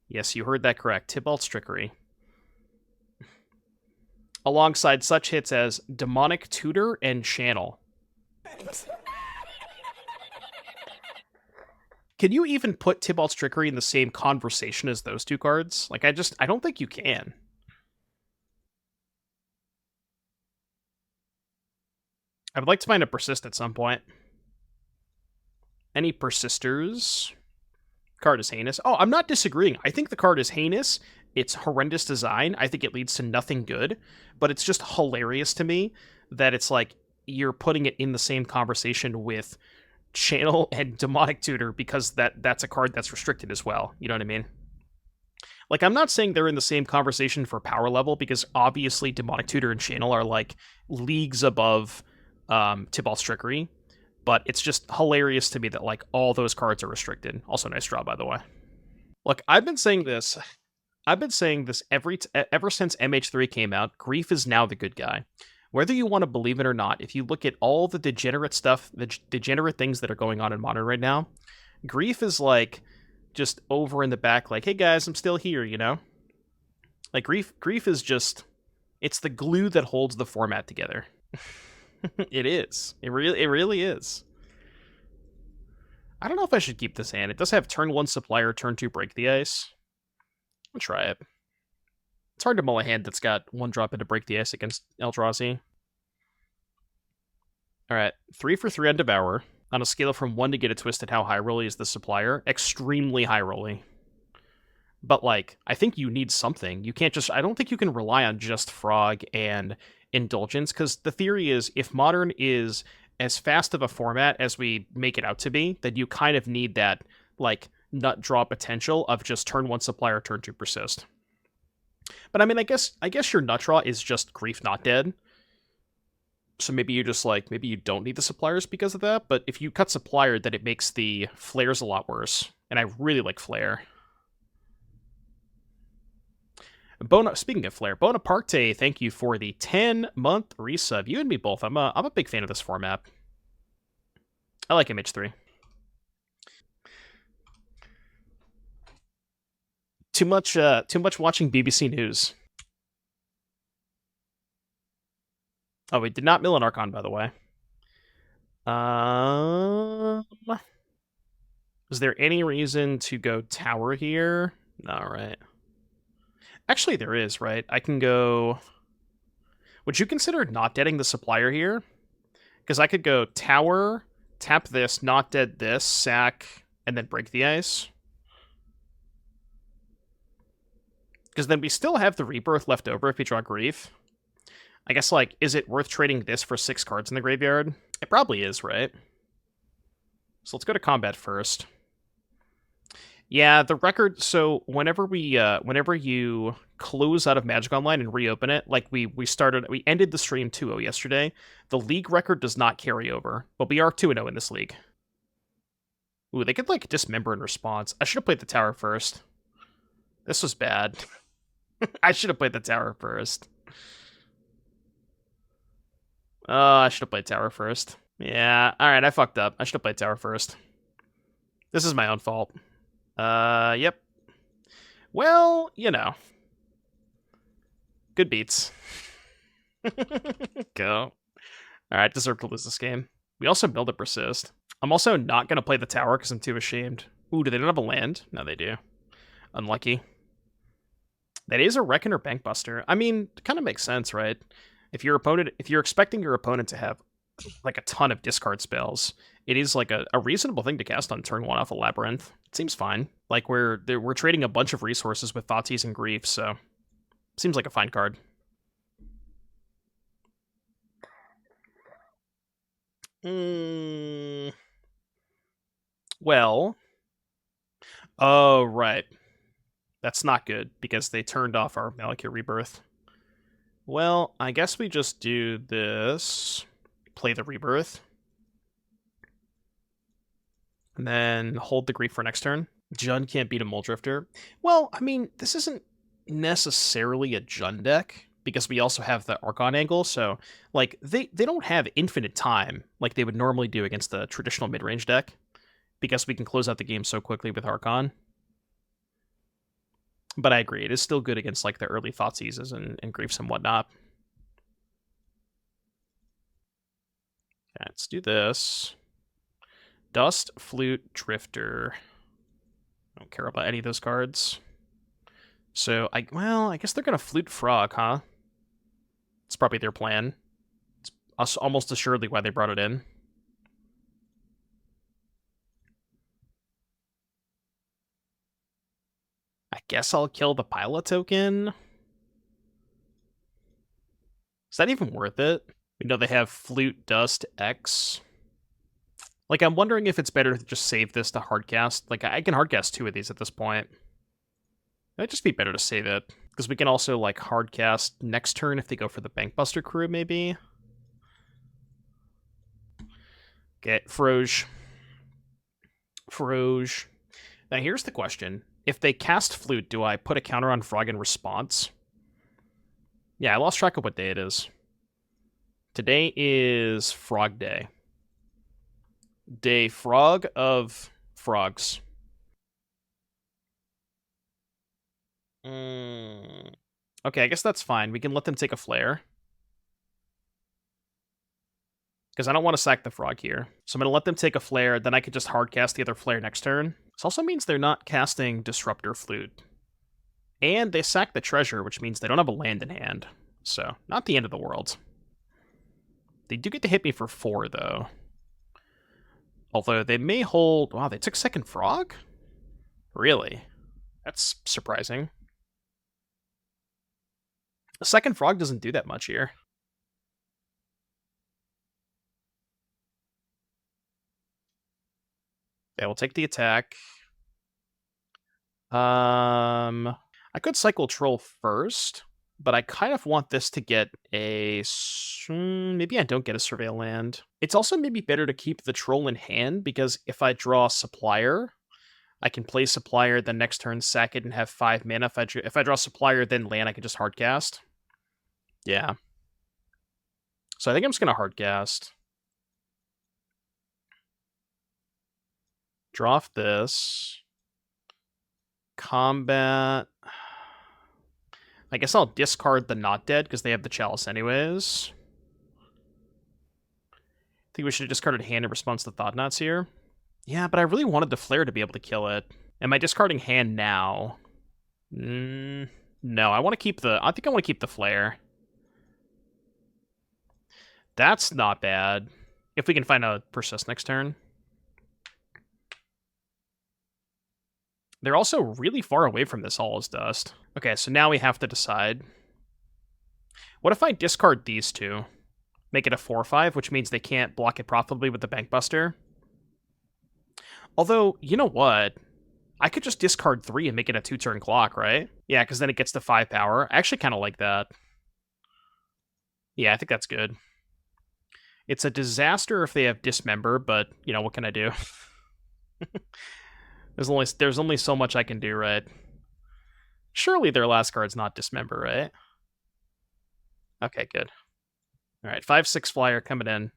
Yes, you heard that correct. Tybalt's Trickery. Alongside such hits as Demonic Tutor and Channel. Can you even put Tybalt's Trickery in the same conversation as those 2 cards? Like, I don't think you can. I would like to find a Persist at some point. Any Persisters? Card is heinous. Oh, I'm not disagreeing. I think the card is heinous. It's horrendous design. I think it leads to nothing good, but it's just hilarious to me that it's like you're putting it in the same conversation with Channel and Demonic Tutor because that's a card that's restricted as well. You know what I mean? Like, I'm not saying they're in the same conversation for power level because obviously Demonic Tutor and Channel are like leagues above Tybalt's Trickery, but it's just hilarious to me that like all those cards are restricted. Also, nice draw, by the way. Look, I've been saying this. Ever since MH3 came out. Grief is now the good guy. Whether you want to believe it or not, if you look at all the degenerate stuff, the degenerate things that are going on in Modern right now, Grief is like just over in the back, like, hey guys, I'm still here, you know? Like Grief is just, it's the glue that holds the format together. It is. It really is. I don't know if I should keep this hand. It does have turn 1 Supplier, turn 2 Break the Ice. I'll try it. It's hard to mull a hand that's got 1 drop into Break the Ice against Eldrazi. Alright, 3 for 3 on Devour. On a scale from 1 to get it twisted, how high rolly is the Supplier? Extremely high rolly. But, like, I think you need something. You can't just... I don't think you can rely on just Frog and Indulgence, because the theory is, if Modern is as fast of a format as we make it out to be, then you kind of need that, like, nut draw potential of just turn 1 Supplier, turn 2 Persist. But, I mean, I guess your nut draw is just Grief Not Dead. So maybe you just, like, maybe you don't need the Suppliers because of that, but if you cut Supplier, then it makes the Flares a lot worse. And I really like Flare. Speaking of Flare, Bonaparte, thank you for the 10-month resub. You and me both. I'm a big fan of this format. I like MH3. Too much watching BBC News. Oh, we did not mill an Archon, by the way. Is there any reason to go Tower here? No, right. Actually, there is, right? I can go... Would you consider not deading the Supplier here? Because I could go Tower, tap this, not dead this, sack, and then Break the Ice. Because then we still have the Rebirth left over if we draw Grief. I guess, like, is it worth trading this for 6 cards in the graveyard? It probably is, right? So let's go to combat first. Yeah, the record, so whenever you close out of Magic Online and reopen it, like we ended the stream 2-0 yesterday, the league record does not carry over, but we are 2-0 in this league. Ooh, they could, like, dismember in response. I should have played the Tower first. This was bad. I should have played the Tower first. I should have played Tower first. Yeah, alright, I fucked up. I should have played Tower first. This is my own fault. Yep. Well, you know. Good beats. Go. Alright, deserve to lose this game. We also build a Persist. I'm also not going to play the Tower because I'm too ashamed. Ooh, do they not have a land? No, they do. Unlucky. That is a Reckoner Bankbuster. I mean, it kind of makes sense, right? If you're expecting your opponent to have like a ton of discard spells, it is like a reasonable thing to cast on turn 1 off a Labyrinth. It seems fine. Like we're trading a bunch of resources with Thoughtseize and Grief, so seems like a fine card. Well, oh right, that's not good because they turned off our Malakir Rebirth. Well, I guess we just do this, play the Rebirth, and then hold the Grief for next turn. Jund can't beat a Muldrifter. Well, I mean, this isn't necessarily a Jund deck, because we also have the Archon angle, so, like, they don't have infinite time like they would normally do against the traditional mid-range deck, because we can close out the game so quickly with Archon. But I agree, it is still good against, like, the early Thoughtseizes and Griefs and whatnot. Okay, let's do this. Dust, Flute, Drifter. I don't care about any of those cards. So, I guess they're going to Flute Frog, huh? It's probably their plan. It's almost assuredly why they brought it in. guess I'll kill the pilot token. Is that even worth it? We know they have Flute, Dust, X. Like, I'm wondering if it's better to just save this to hardcast. Like, I can hardcast 2 of these at this point. It might just be better to save it. Because we can also, like, hardcast next turn if they go for the Bankbuster crew, maybe. Okay, Froge. Now, here's the question. If they cast Flute, do I put a counter on Frog in response? Yeah, I lost track of what day it is. Today is Frog Day. Day Frog of Frogs. Okay, I guess that's fine. We can let them take a flare. Because I don't want to sack the frog here. So I'm going to let them take a flare, then I could just hardcast the other flare next turn. This also means they're not casting Disruptor Flute. And they sack the treasure, which means they don't have a land in hand. So, not the end of the world. They do get to hit me for 4, though. Although they may hold... Wow, they took second frog? Really? That's surprising. The second frog doesn't do that much here. They will take the attack. I could cycle Troll first, but I kind of want this to get a... Maybe I don't get a Surveil land. It's also maybe better to keep the Troll in hand, because if I draw Supplier, I can play Supplier, then next turn sack it and have 5 mana. If I draw Supplier, then land, I can just hardcast. Yeah. So I think I'm just going to hardcast. Draw off this. Combat. I guess I'll discard the Not Dead, because they have the Chalice anyways. I think we should have discarded hand in response to Thought Knots here. Yeah, but I really wanted the Flare to be able to kill it. Am I discarding hand now? No, I want to keep the... I think I want to keep the Flare. That's not bad. If we can find a Persist next turn. They're also really far away from this All is Dust. Okay, so now we have to decide. What if I discard these 2? Make it a 4/5, which means they can't block it profitably with the Bankbuster. Although, you know what? I could just discard 3 and make it a 2-turn clock, right? Yeah, because then it gets to 5 power. I actually kind of like that. Yeah, I think that's good. It's a disaster if they have Dismember, but, you know, what can I do? There's only so much I can do, right? Surely their last card's not Dismember, right? Okay, good. Alright, 5/6 flyer coming in.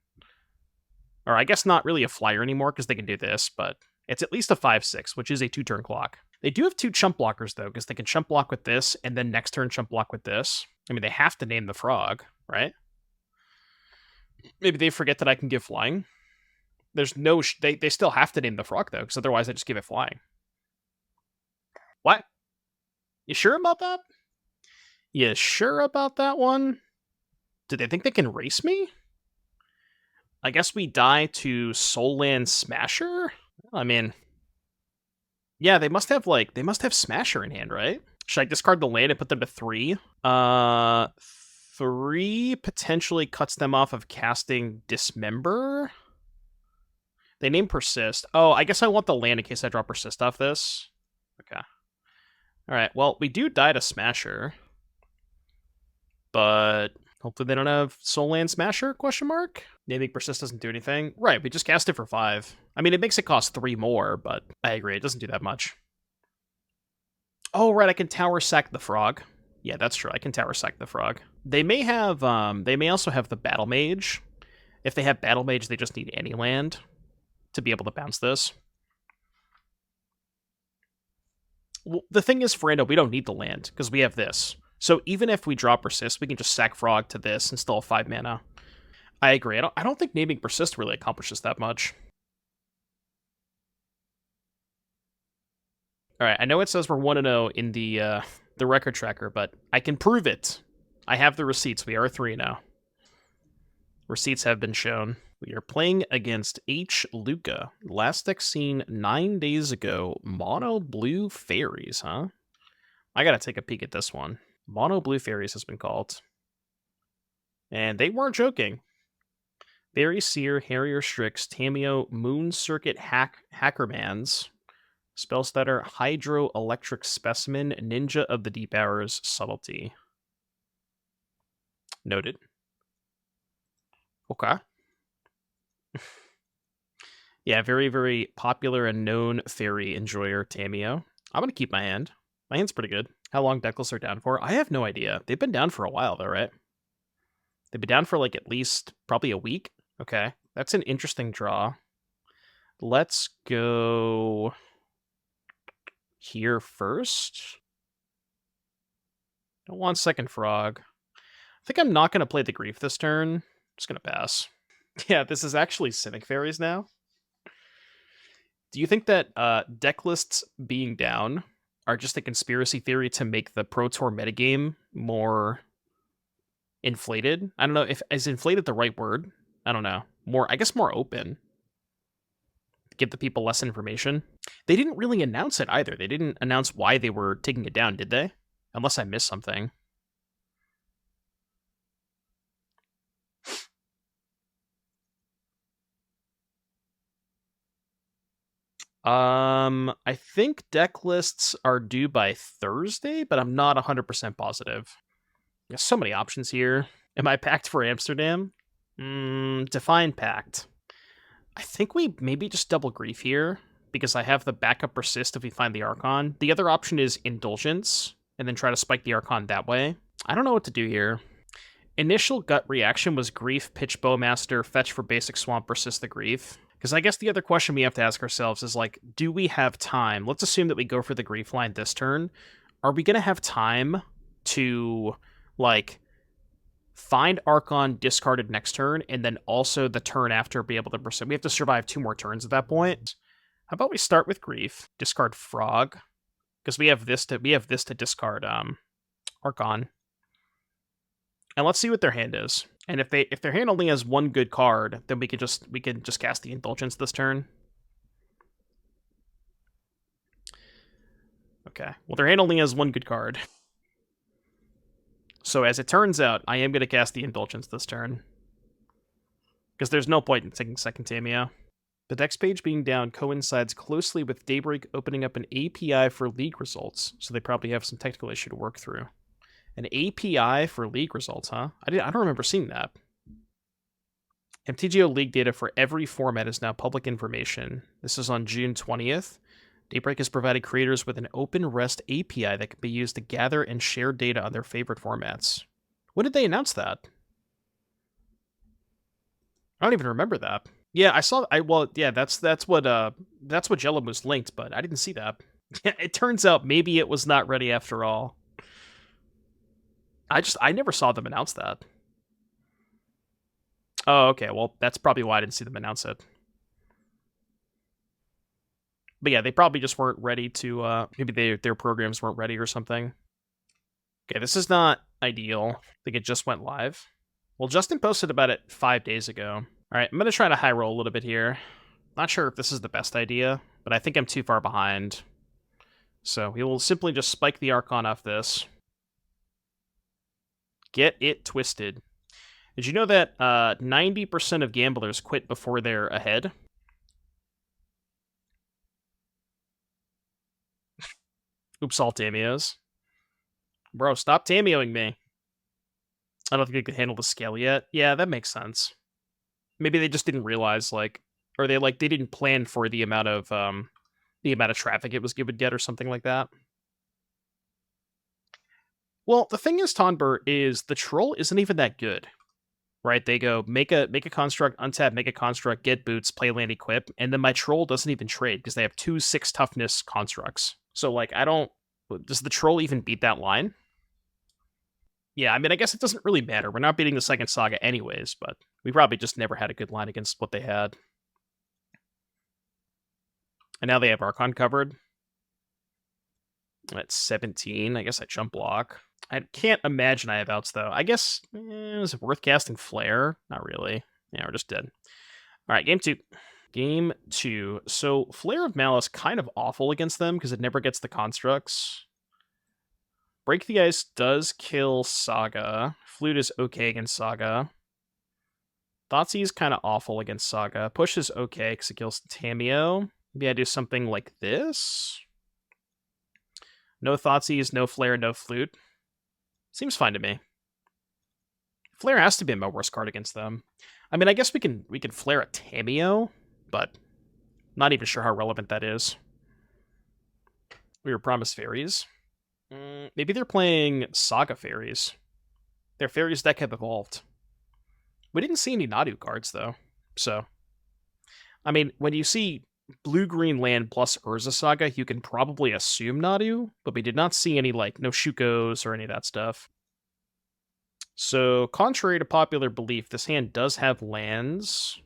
Or I guess not really a flyer anymore, because they can do this, but it's at least a 5/6, which is a 2-turn clock. They do have 2 chump blockers, though, because they can chump block with this, and then next turn chump block with this. I mean, they have to name the frog, right? Maybe they forget that I can give flying. There's no... They still have to name the frog, though, because otherwise I just give it flying. What? You sure about that? You sure about that one? Do they think they can race me? I guess we die to Soul Land Smasher? I mean... Yeah, they must have, like... They must have Smasher in hand, right? Should I discard the land and put them to 3? 3 potentially cuts them off of casting Dismember. They name Persist. Oh, I guess I want the land in case I draw Persist off this. Okay. Alright, well, we do die to Smasher. But hopefully they don't have Soul Land Smasher, question mark? Naming Persist doesn't do anything. Right, we just cast it for 5. I mean, it makes it cost 3 more, but I agree, it doesn't do that much. Oh, right, I can Tower Sack the Frog. Yeah, that's true, I can Tower Sack the Frog. They may have, they may also have the Battle Mage. If they have Battle Mage, they just need any land to be able to bounce this. Well, the thing is, Ferrando, we don't need the land, because we have this. So even if we draw Persist, we can just sack Frog to this and still have 5 mana. I agree. I don't think naming Persist really accomplishes that much. Alright, I know it says we're 1-0 in the record tracker, but I can prove it. I have the receipts. We are 3 now. Receipts have been shown. We are playing against H. Luca. Last deck seen 9 days ago. Mono blue Faeries, huh? I gotta take a peek at this one. Mono blue Faeries has been called. And they weren't joking. Fairy Seer, Harrier Strix, Tameo, Moon Circuit Hackermans, Spellstutter, Hydro Electric Specimen, Ninja of the Deep Hours, Subtlety. Noted. Okay. Yeah, very, very popular and known fairy enjoyer, Tameo. I'm gonna keep my hand. My hand's pretty good. How long Decklist are down for? I have no idea. They've been down for a while, though, right? They've been down for, like, at least probably a week. Okay. That's an interesting draw. Let's go here first. Don't want second frog. I think I'm not going to play the Grief this turn. I'm just going to pass. Yeah, this is actually Cynic Fairies now. Do you think that deck lists being down are just a conspiracy theory to make the Pro Tour metagame more inflated? I don't know if is inflated the right word. I don't know. I guess more open. Give the people less information. They didn't really announce it either. They didn't announce why they were taking it down, did they? Unless I missed something. I think deck lists are due by Thursday, but I'm not 100% positive. There's so many options here. Am I packed for Amsterdam? Define packed. I think we maybe just double Grief here, because I have the backup Persist if we find the Archon. The other option is Indulgence, and then try to spike the Archon that way. I don't know what to do here. Initial gut reaction was Grief, pitch Bowmaster, fetch for basic Swamp, Persist the Grief. Because I guess the other question we have to ask ourselves is, like, do we have time? Let's assume that we go for the Grief line this turn. Are we going to have time to, like, find Archon discarded next turn, and then also the turn after be able to persist? We have to survive 2 more turns at that point. How about we start with Grief, discard Frog, because we have this to discard Archon. And let's see what their hand is. And if their hand only has 1 good card, then we can just cast the Indulgence this turn. Okay. Well, their hand only has 1 good card. So as it turns out, I am going to cast the Indulgence this turn. Because there's no point in taking second Tameo. The dex page being down coincides closely with Daybreak opening up an API for league results, so they probably have some technical issue to work through. An API for league results, huh? I don't remember seeing that. MTGO league data for every format is now public information. This is on June 20th. Daybreak has provided creators with an open REST API that can be used to gather and share data on their favorite formats. When did they announce that? I don't even remember that. Yeah, I saw. That's what Jello was linked, but I didn't see that. It turns out maybe it was not ready after all. I never saw them announce that. Oh, okay. Well, that's probably why I didn't see them announce it. But yeah, they probably just weren't ready to, maybe their programs weren't ready or something. Okay, this is not ideal. I think it just went live. Well, Justin posted about it 5 days ago. All right, I'm going to try to high roll a little bit here. Not sure if this is the best idea, but I think I'm too far behind. So we will simply just spike the Archon off this. Get it twisted. Did you know that 90% of gamblers quit before they're ahead? Oops, all Tameos. Bro, stop Tameoing me. I don't think they could handle the scale yet. Yeah, that makes sense. Maybe they just didn't realize, like, or they didn't plan for the amount of traffic it was would get or something like that. Well, the thing is, Tonber, is the troll isn't even that good. Right? They go make a construct, untap, make a construct, get boots, play land, equip, and then my troll doesn't even trade because they have 2 6 toughness constructs. So like does the troll even beat that line? Yeah, I mean, I guess it doesn't really matter. We're not beating the second saga anyways, but we probably just never had a good line against what they had. And now they have Archon covered. At 17, I guess I jump block. I can't imagine I have outs, though. I guess, is it worth casting Flare? Not really. Yeah, we're just dead. All right, game 2. Game 2. So, Flare of Malice kind of awful against them because it never gets the constructs. Break the Ice does kill Saga. Flute is okay against Saga. Thoughtseize is kind of awful against Saga. Push is okay because it kills Tameo. Maybe I do something like this. No Thoughtseize, no Flare, no Flute. Seems fine to me. Flare has to be my worst card against them. I mean, I guess we can Flare a Tameo, but not even sure how relevant that is. We were promised Faeries. Maybe they're playing Saga Faeries. Their Faeries deck have evolved. We didn't see any Nadu cards, though. So, I mean, when you see blue-green land plus Urza Saga, you can probably assume Nadu, but we did not see any, like, no Shukos or any of that stuff. So, contrary to popular belief, this hand does have lands.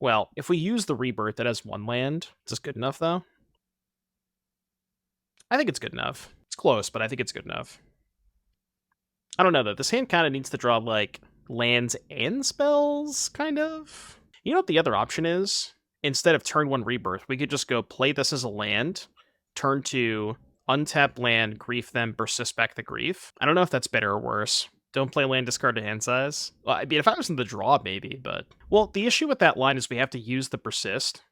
Well, if we use the Rebirth, it has one land. Is this good enough, though? I think it's good enough. It's close, but I think it's good enough. I don't know, though. This hand kind of needs to draw, like, lands and spells, kind of. You know what the other option is? Instead of turn 1 Rebirth, we could just go play this as a land, turn 2, untap land, grief them, persist back the grief. I don't know if that's better or worse. Don't play land, discard to hand size. Well, I mean, if I was in the draw, maybe, but... Well, the issue with that line is we have to use the persist.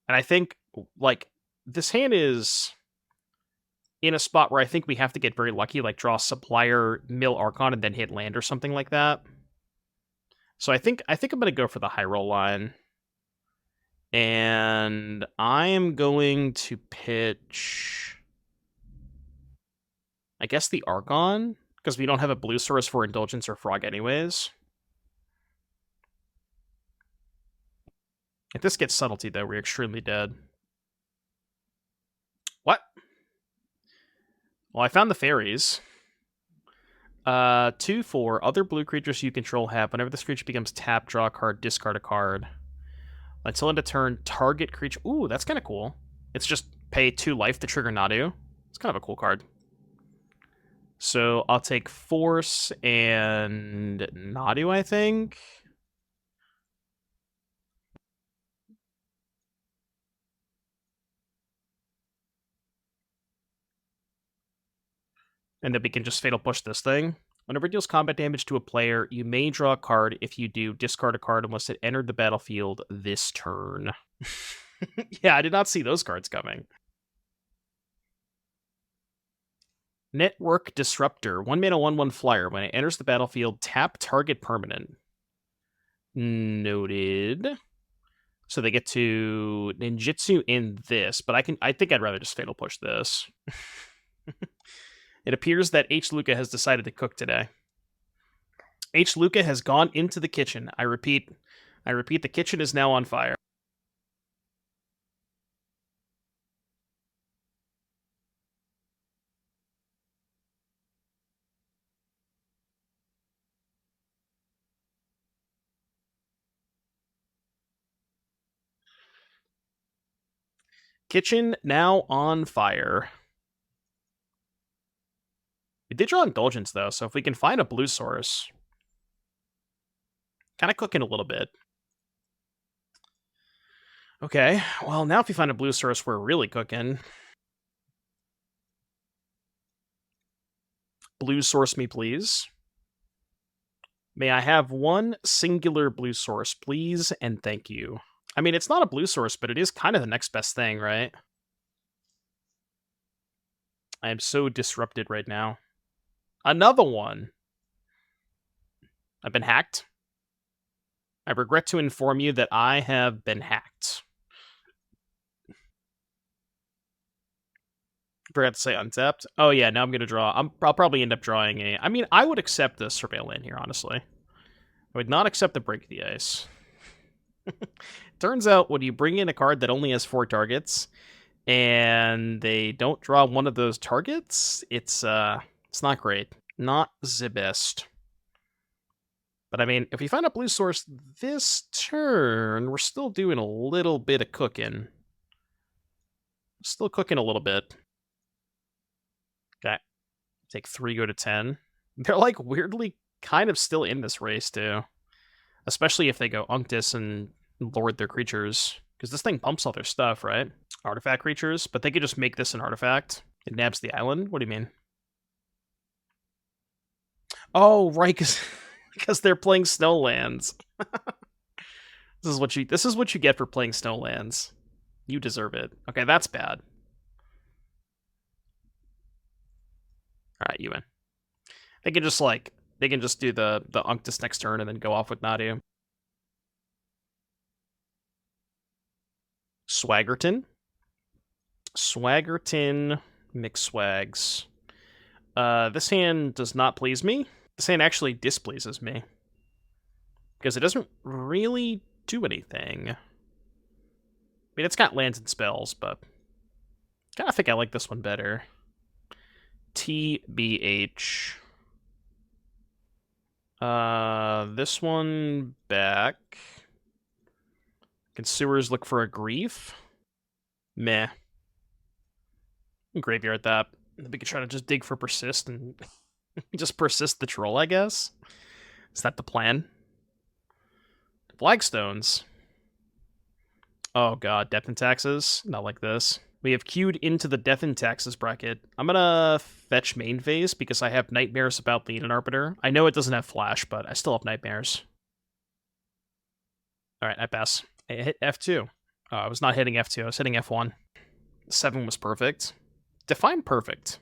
And I think, like, this hand is in a spot where I think we have to get very lucky, like draw Supplier, mill Archon, and then hit land or something like that. So I think I'm going to go for the high roll line. And I am going to pitch, I guess, the Archon, because we don't have a blue source for Indulgence or Frog anyways. If this gets Subtlety, though, we're extremely dead. What? Well, I found the Faeries. 2/4. Other blue creatures you control have, whenever this creature becomes tapped, draw a card, discard a card. Until end of turn, target creature... Ooh, that's kind of cool. It's just pay 2 life to trigger Nadu. It's kind of a cool card. So I'll take Force and Nadu, I think. And then we can just Fatal Push this thing. Whenever it deals combat damage to a player, you may draw a card. If you do, discard a card unless it entered the battlefield this turn. Yeah, I did not see those cards coming. Network Disruptor. 1 mana, 1/1 flyer. When it enters the battlefield, tap target permanent. Noted. So they get to ninjutsu in this, but I think I'd rather just Fatal Push this. It appears that H. Luca has decided to cook today. H. Luca has gone into the kitchen. I repeat, the kitchen is now on fire. Kitchen now on fire. We did draw Indulgence, though, so if we can find a blue source... Kind of cooking a little bit. Okay, well, now if we find a blue source, we're really cooking. Blue source me, please. May I have one singular blue source, please, and thank you. I mean, it's not a blue source, but it is kind of the next best thing, right? I am so disrupted right now. Another one! I've been hacked. I regret to inform you that I have been hacked. Forgot to say untapped. Oh yeah, now I'm going to draw. I'll probably end up drawing a... I mean, I would accept the Surveil land here, honestly. I would not accept the Break the Ice. Turns out, when you bring in a card that only has 4 targets, and they don't draw one of those targets, it's not great. Not the best. But I mean, if we find a blue source this turn, we're still doing a little bit of cooking. Still cooking a little bit. Okay. Take 3, go to 10. They're like weirdly kind of still in this race too. Especially if they go Unctus and lord their creatures. Because this thing pumps all their stuff, right? Artifact creatures, but they could just make this an artifact. It nabs the island? What do you mean? Oh, right, because they're playing Snowlands. This is what you get for playing Snowlands. You deserve it. Okay, that's bad. Alright, you win. They can just do the Unctus next turn and then go off with Nadu. Swaggerton. Swaggerton McSwags. This hand does not please me. This hand actually displeases me. Because it doesn't really do anything. I mean, it's got lands and spells, but I kind of think I like this one better. TBH. This one back. Can Sewers look for a grief? Meh. Graveyard that. We could try to just dig for persist and just persist the troll, I guess. Is that the plan? Flagstones. Oh god, death and taxes. Not like this. We have queued into the death and taxes bracket. I'm gonna fetch main phase because I have nightmares about the Eden Arbiter. I know it doesn't have flash, but I still have nightmares. Alright, I pass. I hit F2. Oh, I was not hitting F2, I was hitting F1. 7 was perfect. Define perfect.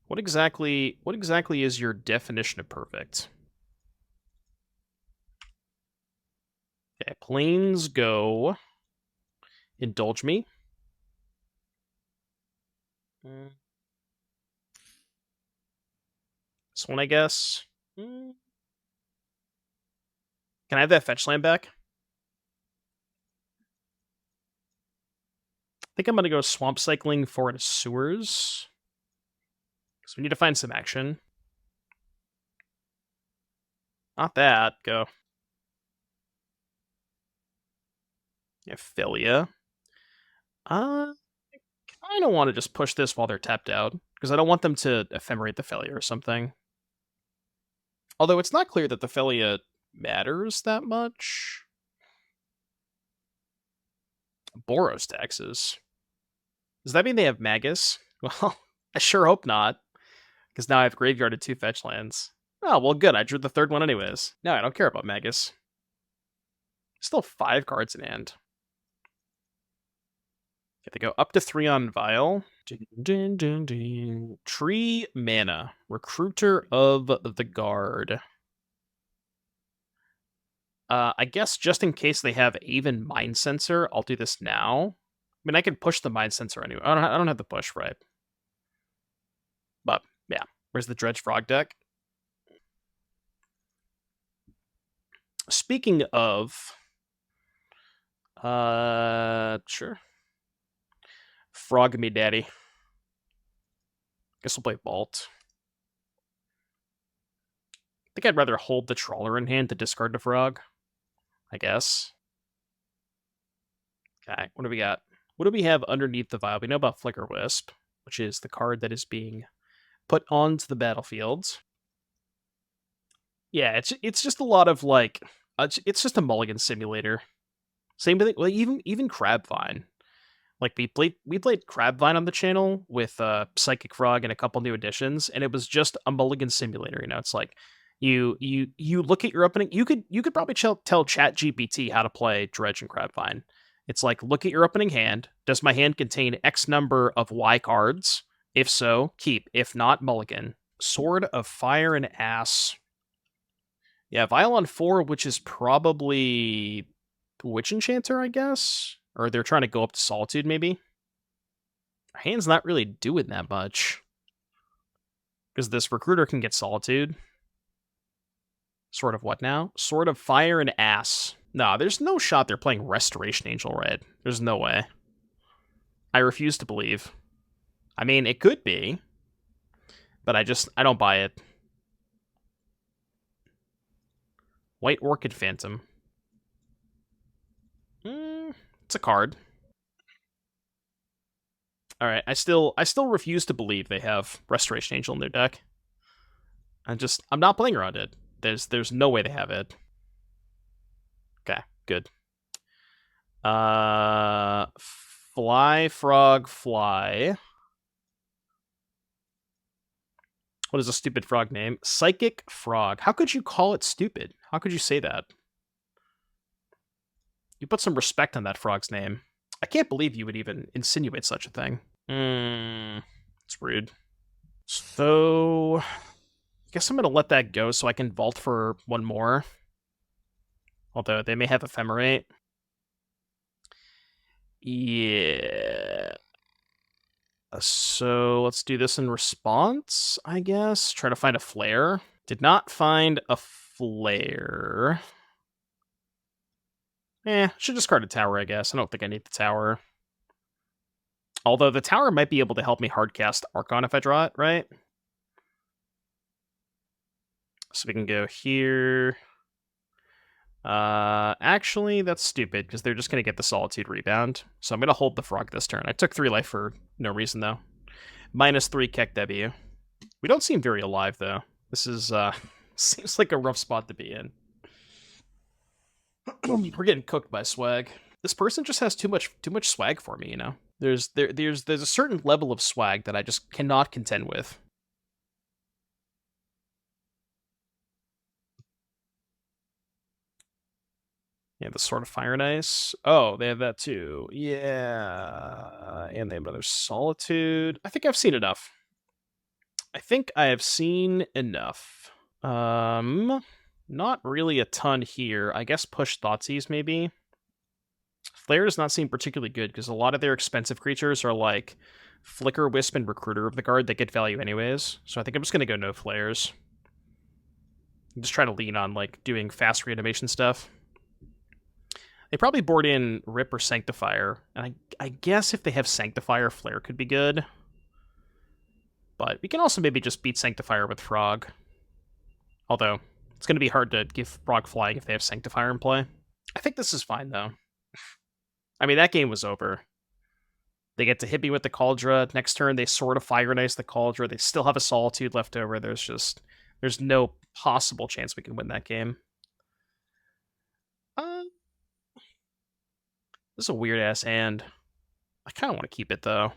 What exactly is your definition of perfect? Okay, planes go. Indulge me. This one, I guess. Can I have that fetch land back? I think I'm going to go swamp cycling for a sewers. Because we need to find some action. Not that. Go. Ophelia. I kind of want to just push this while they're tapped out. Because I don't want them to ephemerate the failure or something. Although it's not clear that the Ophelia matters that much. Boros taxes. Does that mean they have Magus? Well, I sure hope not. Because now I've graveyarded 2 fetch lands. Oh, well, good. I drew the 3rd one anyways. No, I don't care about Magus. Still 5 cards in hand. Okay, they go up to 3 on Vial. Tree mana. Recruiter of the Guard. I guess just in case they have Aven Mind Sensor, I'll do this now. I mean, I can push the Mind Sensor anyway. I don't have the push, right? But, yeah. Where's the Dredge Frog deck? Speaking of... sure. Frog me, daddy. Guess we'll play Vault. I think I'd rather hold the Trawler in hand to discard the Frog. I guess. Okay, what do we got? What do we have underneath the vial? We know about Flicker Wisp, which is the card that is being put onto the battlefield. Yeah, it's just a lot of like, it's just a mulligan simulator. Same thing. Like even Crabvine. Like we played Crabvine on the channel with Psychic Frog and a couple new additions, and it was just a mulligan simulator. You know, it's like you look at your opening. You could probably tell ChatGPT how to play Dredge and Crabvine. It's like, look at your opening hand. Does my hand contain X number of Y cards? If so, keep. If not, mulligan. Sword of Fire and Ass. Yeah, Vial on 4, which is probably Witch Enchanter, I guess? Or they're trying to go up to Solitude, maybe? Our hand's not really doing that much. Because this Recruiter can get Solitude. Sword of what now? Sword of Fire and Ass. No, there's no shot they're playing Restoration Angel, right? There's no way. I refuse to believe. I mean, it could be. But I don't buy it. White Orchid Phantom. It's a card. Alright, I still refuse to believe they have Restoration Angel in their deck. I'm not playing around it. There's no way they have it. Okay, good. Fly, frog, fly. What is a stupid frog name? Psychic Frog. How could you call it stupid? How could you say that? You put some respect on that frog's name. I can't believe you would even insinuate such a thing. It's rude. So, I guess I'm going to let that go so I can vault for one more. Although they may have Ephemerate. Yeah. So let's do this in response, I guess. Try to find a flare. Did not find a flare. Should discard a tower, I guess. I don't think I need the tower. Although the tower might be able to help me hardcast Archon if I draw it, right? So we can go here. Actually, that's stupid, because they're just going to get the Solitude rebound. So I'm going to hold the frog this turn. I took 3 life for no reason, though. -3 Keck W. We don't seem very alive, though. This is, seems like a rough spot to be in. We're getting cooked by swag. This person just has too much swag for me, you know? There's a certain level of swag that I just cannot contend with. Yeah, the Sword of Fire and Ice. Oh, they have that too. Yeah. And they have another Solitude. I think I've seen enough. I think I have seen enough. Not really a ton here. I guess push Thoughtseize, maybe. Flare does not seem particularly good, because a lot of their expensive creatures are like Flicker, Wisp, and Recruiter of the Guard that get value anyways. So I think I'm just going to go no flares. Just try to lean on like doing fast reanimation stuff. They probably board in Rip or Sanctifier, and I guess if they have Sanctifier, Flare could be good. But we can also maybe just beat Sanctifier with Frog. Although, it's going to be hard to give Frog flying if they have Sanctifier in play. I think this is fine, though. I mean, that game was over. They get to hit me with the Cauldra. Next turn, they Sword of Fire and Ice the Cauldra. They still have a Solitude left over. There's no possible chance we can win that game. This is a weird-ass hand. I kind of want to keep it, though.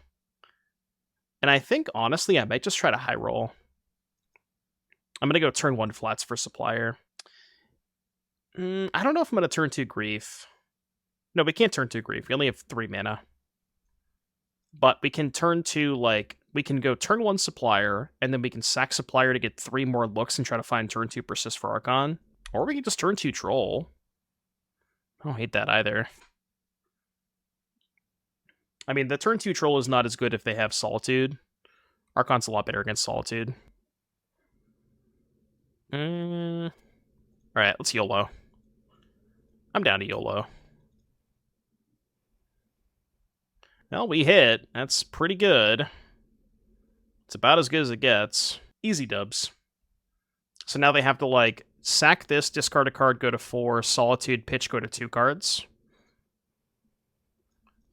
And I think, honestly, I might just try to high roll. I'm going to go turn 1 flats for Supplier. I don't know if I'm going to turn 2 Grief. No, we can't turn 2 Grief. We only have 3 mana. But we can turn 2, like, we can go turn 1 Supplier, and then we can sack Supplier to get 3 more looks and try to find turn 2 Persist for Archon. Or we can just turn 2 Troll. I don't hate that either. I mean, the turn 2 Troll is not as good if they have Solitude. Archon's a lot better against Solitude. Alright, let's YOLO. I'm down to YOLO. Well, we hit. That's pretty good. It's about as good as it gets. Easy dubs. So now they have to, like, sack this, discard a card, go to 4, Solitude, pitch, go to 2 cards.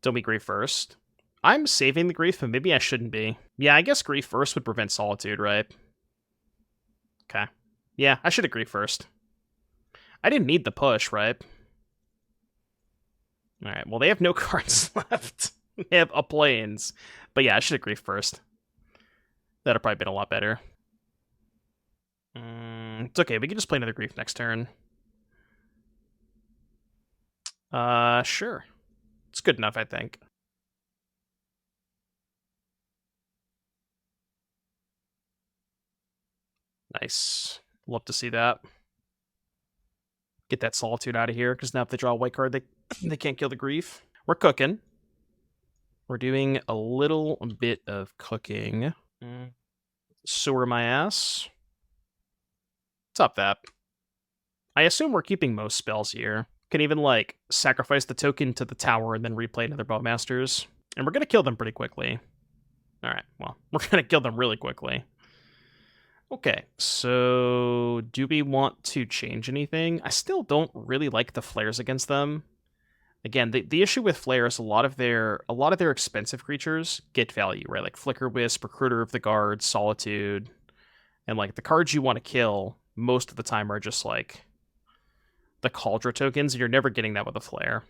Don't be Grief first. I'm saving the Grief, but maybe I shouldn't be. Yeah, I guess Grief first would prevent Solitude, right? Okay. Yeah, I should have Grief first. I didn't need the push, right? Alright, well, they have no cards left. They have Plains. But yeah, I should have Grief first. That'd have probably been a lot better. It's okay, we can just play another Grief next turn. Sure. It's good enough, I think. Nice. Love to see that. Get that Solitude out of here, because now if they draw a white card, they can't kill the Grief. We're cooking. We're doing a little bit of cooking. Sewer my ass. Top that. I assume we're keeping most spells here. Can even, like, sacrifice the token to the tower and then replay another Bowmasters. And we're going to kill them pretty quickly. Alright, well, we're going to kill them really quickly. Okay, so do we want to change anything? I still don't really like the flares against them. Again, the issue with Flare is a lot of their expensive creatures get value, right? Like Flicker Wisp, Recruiter of the Guard, Solitude. And, like, the cards you want to kill most of the time are just, like, the Cauldra tokens, and you're never getting that with a Flare.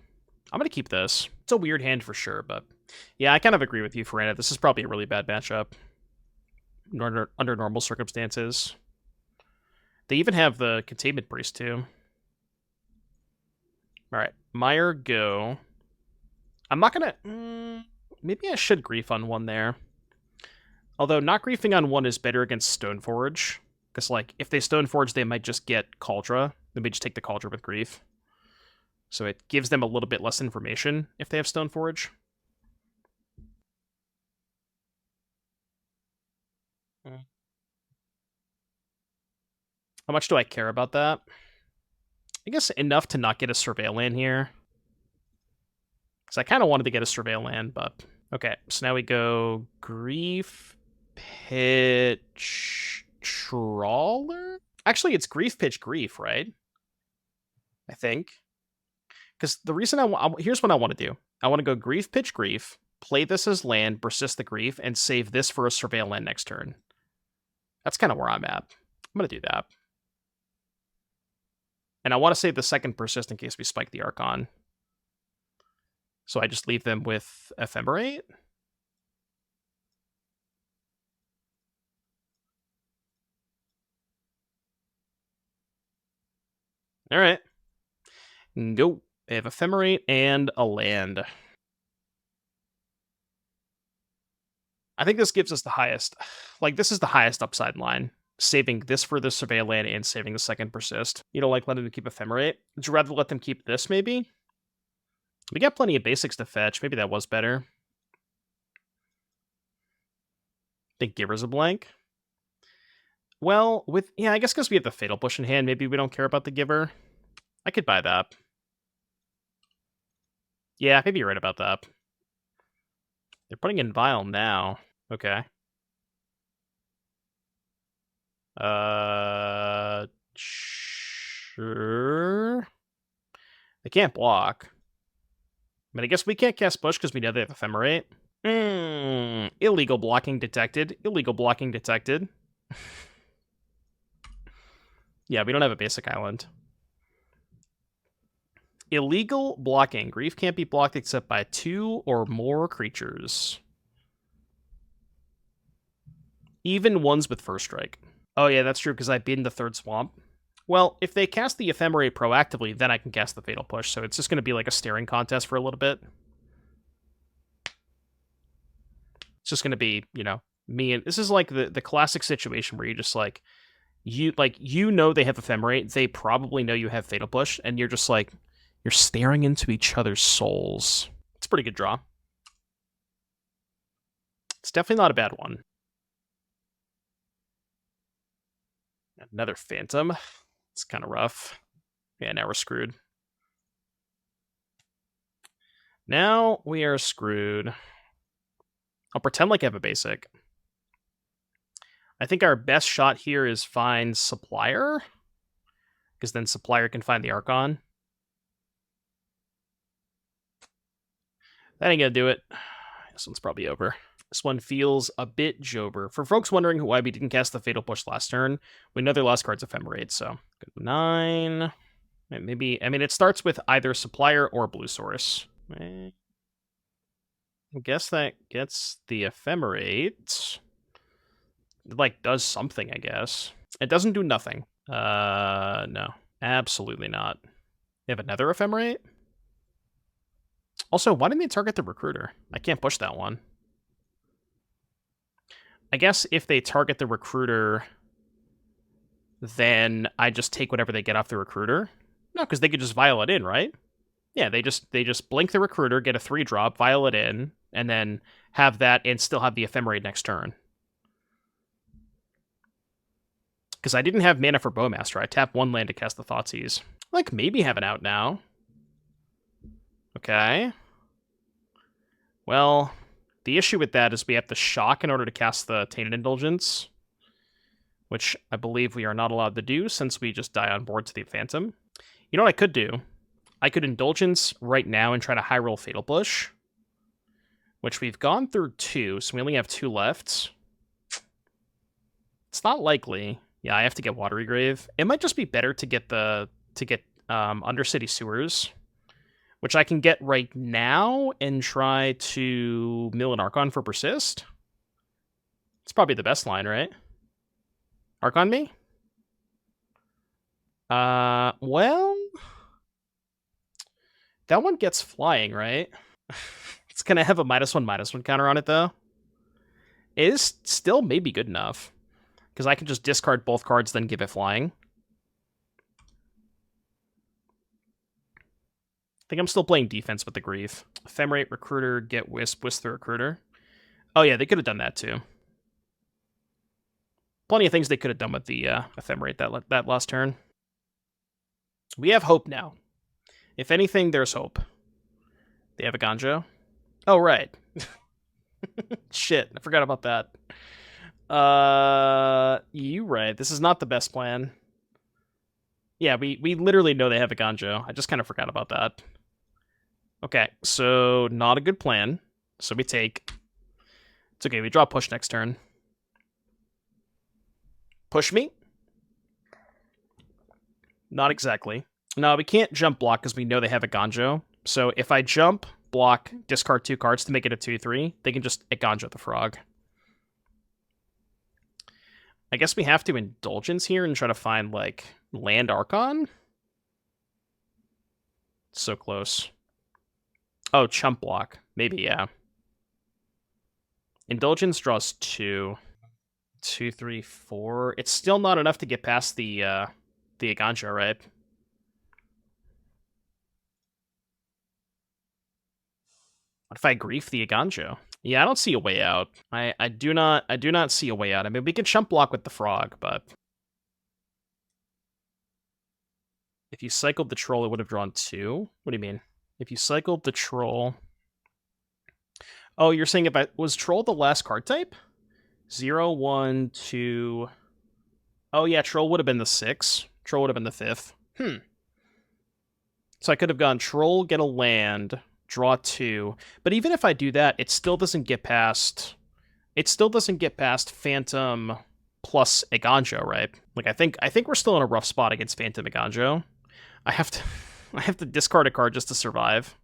I'm going to keep this. It's a weird hand for sure, but yeah, I kind of agree with you, Ferranda. This is probably a really bad matchup. under normal circumstances. They even have the Containment Priest, too. Alright, Mire, go. I'm not gonna... maybe I should Grief on one there. Although, not Griefing on one is better against Stoneforge. Because, like, if they Stoneforge, they might just get Cauldra. They may just take the Cauldra with Grief. So it gives them a little bit less information if they have Stoneforge. How much do I care about that? I guess enough to not get a Surveil land here. Because I kind of wanted to get a Surveil land, but... Okay, so now we go Grief, Pitch, Trawler? Actually, it's Grief, Pitch, Grief, right? I think. Because the reason here's what I want to do. I want to go Grief, Pitch, Grief, play this as land, persist the Grief, and save this for a Surveil land next turn. That's kind of where I'm at. I'm going to do that. And I want to save the second persist in case we spike the Archon. So I just leave them with Ephemerate. All right. Go. They have Ephemerate and a land. I think this gives us the highest. Like, this is the highest upside line. Saving this for the Surveil land and saving the second persist. You don't like letting them keep Ephemerate? Would you rather let them keep this, maybe? We got plenty of basics to fetch. Maybe that was better. Think Giver's a blank. Well, yeah, I guess because we have the Fatal Push in hand, maybe we don't care about the Giver. I could buy that. Yeah, maybe you're right about that. They're putting in Vial now. Okay. Sure. They can't block. But I guess we can't cast Bush because we know they have Ephemerate. Illegal blocking detected. Illegal blocking detected. Yeah, we don't have a basic island. Illegal blocking. Grief can't be blocked except by 2 or more creatures. Even ones with first strike. Oh yeah, that's true, because I binned the third swamp. Well, if they cast the Ephemerate proactively, then I can cast the Fatal Push, so it's just going to be like a staring contest for a little bit. It's just going to be, you know, me and... This is like the classic situation where you just like... You know they have Ephemerate, they probably know you have Fatal Push, and you're just like... You're staring into each other's souls. It's a pretty good draw. It's definitely not a bad one. Another Phantom. It's kind of rough. Yeah, now we're screwed. Now we are screwed. I'll pretend like I have a basic. I think our best shot here is find Supplier. Because then Supplier can find the Archon. That ain't gonna do it. This one's probably over. This one feels a bit jober. For folks wondering why we didn't cast the Fatal Push last turn, we know their last card's Ephemerate, so... 9... Maybe... I mean, it starts with either Supplier or Blue Source. I guess that gets the Ephemerate. It, like, does something, I guess. It doesn't do nothing. No. Absolutely not. They have another Ephemerate? Also, why didn't they target the Recruiter? I can't push that one. I guess if they target the Recruiter, then I just take whatever they get off the Recruiter. No, because they could just vial it in, right? Yeah, they just blink the Recruiter, get a 3-drop, vial it in, and then have that and still have the Ephemerate next turn. Because I didn't have mana for Bowmaster. I tapped 1 land to cast the Thoughtseize. Like, maybe have an out now. Okay. Well, the issue with that is we have to shock in order to cast the Tainted Indulgence, which I believe we are not allowed to do since we just die on board to the Phantom. You know what I could do? I could Indulgence right now and try to high roll Fatal Push, which we've gone through 2, so we only have 2 left. It's not likely. Yeah, I have to get Watery Grave. It might just be better to get Undercity Sewers, which I can get right now and try to mill an Archon for Persist. It's probably the best line, right? Archon me? Well... That one gets flying, right? It's gonna have a -1/-1 counter on it, though. It is still maybe good enough. Because I can just discard both cards, then give it flying. I think I'm still playing defense with the Grief. Ephemerate, Recruiter, get Wisp, Wisp the Recruiter. Oh yeah, they could have done that too. Plenty of things they could have done with the Ephemerate that last turn. We have hope now. If anything, there's hope. They have a Ganjo. Oh, right. Shit, I forgot about that. You right. This is not the best plan. Yeah, we literally know they have a Ganjo. I just kind of forgot about that. Okay, so not a good plan. So we take... It's okay, we draw push next turn. Push me? Not exactly. No, we can't jump block because we know they have a Ganjo. So if I jump, block, discard 2 cards to make it a 2/3, they can just Ganjo the Frog. I guess we have to Indulgence here and try to find, like, land Archon? So close. Oh, chump block. Maybe, yeah. Indulgence draws 2. 2, 3, 4. It's still not enough to get past the Ganjo, right? What if I grief the Ganjo? Yeah, I don't see a way out. I do not see a way out. I mean, we could chump block with the Frog, but if you cycled the Troll, it would have drawn 2. What do you mean? If you cycled the Troll... Oh, you're saying if I... Was Troll the last card type? 0, 1, 2... Oh yeah, Troll would have been the 6. Troll would have been the 5th. So I could have gone Troll, get a land, draw 2. But even if I do that, it still doesn't get past... It still doesn't get past Phantom plus a Ganjo, right? Like, I think we're still in a rough spot against Phantom Ganjo. I have to discard a card just to survive.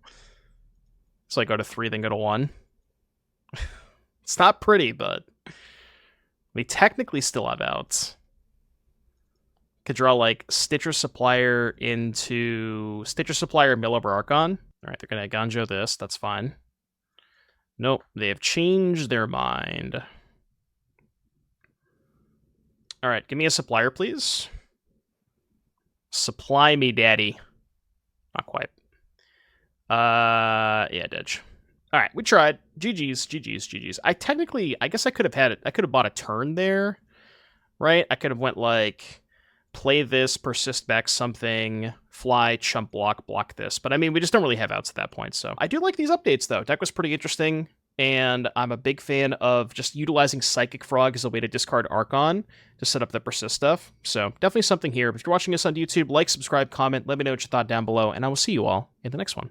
So I go to 3, then go to 1. It's not pretty, but we technically still have outs. Could draw, like, Stitcher Supplier into... Stitcher Supplier, mill over Archon. Alright, they're gonna Ganjo this, that's fine. Nope, they have changed their mind. Alright, give me a Supplier, please. Supply me, daddy. Not quite. Yeah, Ditch. Alright, we tried. GG's, GG's, GG's. I guess I could have bought a turn there, right? I could have went, like, play this, persist back something, fly, chump block, block this. But I mean, we just don't really have outs at that point, so. I do like these updates, though. Deck was pretty interesting, and I'm a big fan of just utilizing Psychic Frog as a way to discard Archon to set up the persist stuff. So definitely something here. If you're watching us on YouTube, like, subscribe, comment, let me know what you thought down below, and I will see you all in the next one.